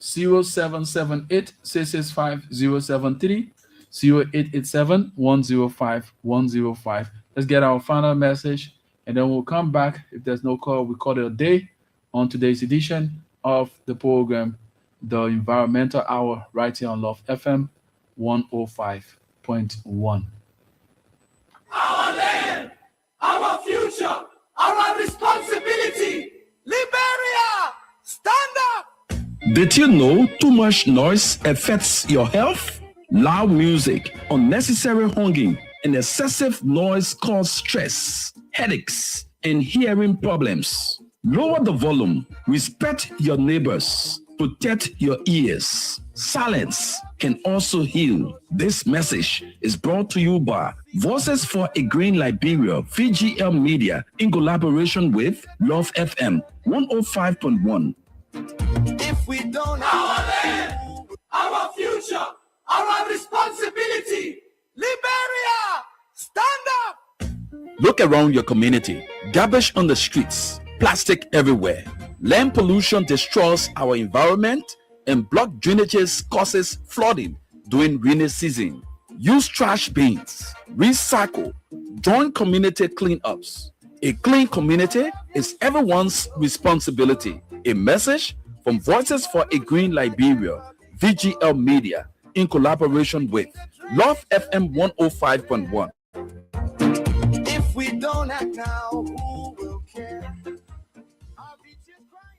(0778-665-073), 0887-105-105. Let's get our final message, and then we'll come back. If there's no call, we call it a day on today's edition of the program, the Environmental Hour, right here on Love FM 105.1. Our land, our future, our responsibility. Liberia, stand up! Did you know too much noise affects your health? Loud music, unnecessary honking, and excessive noise cause stress, headaches, and hearing problems. Lower the volume, respect your neighbors, protect your ears. Silence can also heal. This message is brought to you by Voices for a Green Liberia, VGL Media, in collaboration with Love FM 105.1. If we don't have our land, our future, our responsibility, Liberia, stand up! Look around your community. Garbage on the streets, plastic everywhere. Land pollution destroys our environment, and blocked drainages causes flooding during rainy season. Use trash bins. Recycle. Join community cleanups. A clean community is everyone's responsibility. A message from Voices for a Green Liberia, VGL Media, in collaboration with Love FM 105.1. If we don't act now, who will care? Our beaches crying.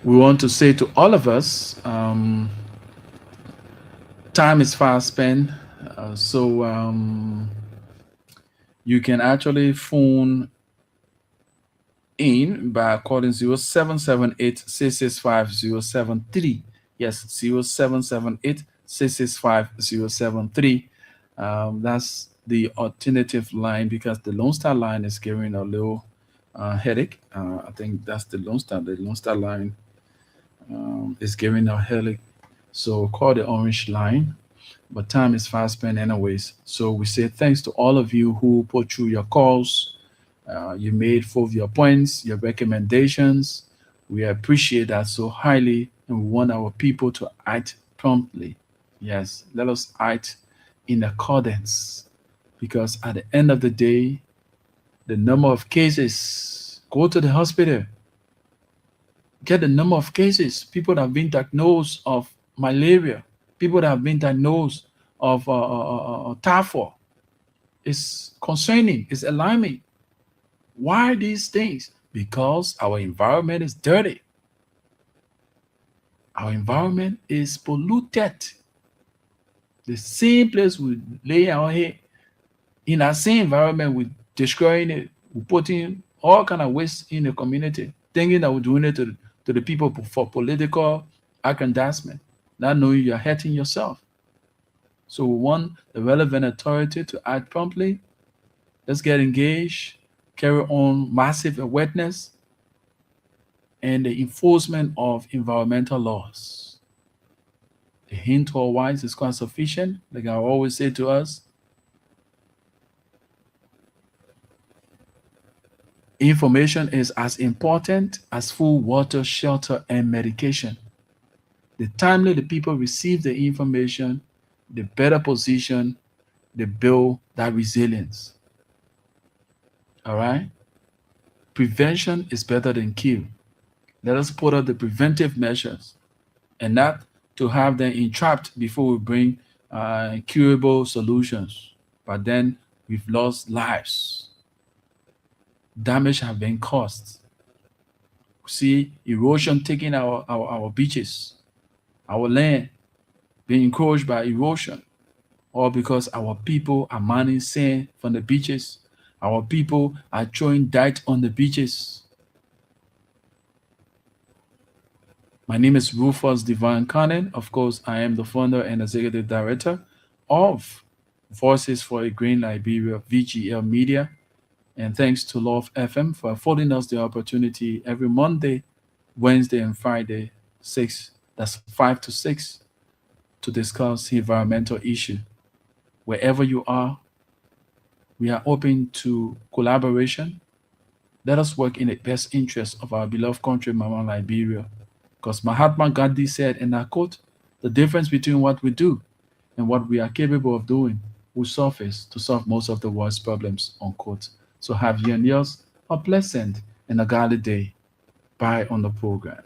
We want to say to all of us, time is fast spent. So you can actually phone in by calling 0778 Yes, 0778 that's the alternative line because the Lone Star line is giving a little headache. I think that's the Lone Star. The Lone Star line is giving a headache. So call the orange line. But time is fast spent anyways. So we say thanks to all of you who put through your calls. You made full of your points, your recommendations. We appreciate that so highly, and we want our people to act promptly. Yes, let us act in accordance, because at the end of the day, the number of cases, go to the hospital, get the number of cases, people that have been diagnosed of malaria, people that have been diagnosed of typhoid. It's concerning, it's alarming. Why these things? Because our environment is dirty. Our environment is polluted. The same place we lay our head, in that same environment, we're destroying it. We're putting all kind of waste in the community, thinking that we're doing it to the people for political aggrandizement, not knowing you're hurting yourself. So we want the relevant authority to act promptly. Let's get engaged, carry on massive awareness, and the enforcement of environmental laws. The hint or wise is quite sufficient. Like I always say to us, information is as important as food, water, shelter, and medication. The timely the people receive the information, the better position they build that resilience. All right? Prevention is better than cure. Let us put up the preventive measures and not to have them entrapped before we bring curable solutions. But then we've lost lives. Damage have been caused. See erosion taking our beaches, our land being encroached by erosion, all because our people are mining sand from the beaches. Our people are throwing dirt on the beaches. My name is Rufus Divine Cannon. Of course, I am the founder and executive director of Voices for a Green Liberia, VGL Media. And thanks to Love FM for affording us the opportunity every Monday, Wednesday, and Friday, 5 to 6, to discuss environmental issue. Wherever you are, we are open to collaboration. Let us work in the best interest of our beloved country, Mama Liberia. Because Mahatma Gandhi said, and I quote, the difference between what we do and what we are capable of doing will suffice to solve most of the world's problems, unquote. So have you and yours a pleasant and a godly day. Bye on the program.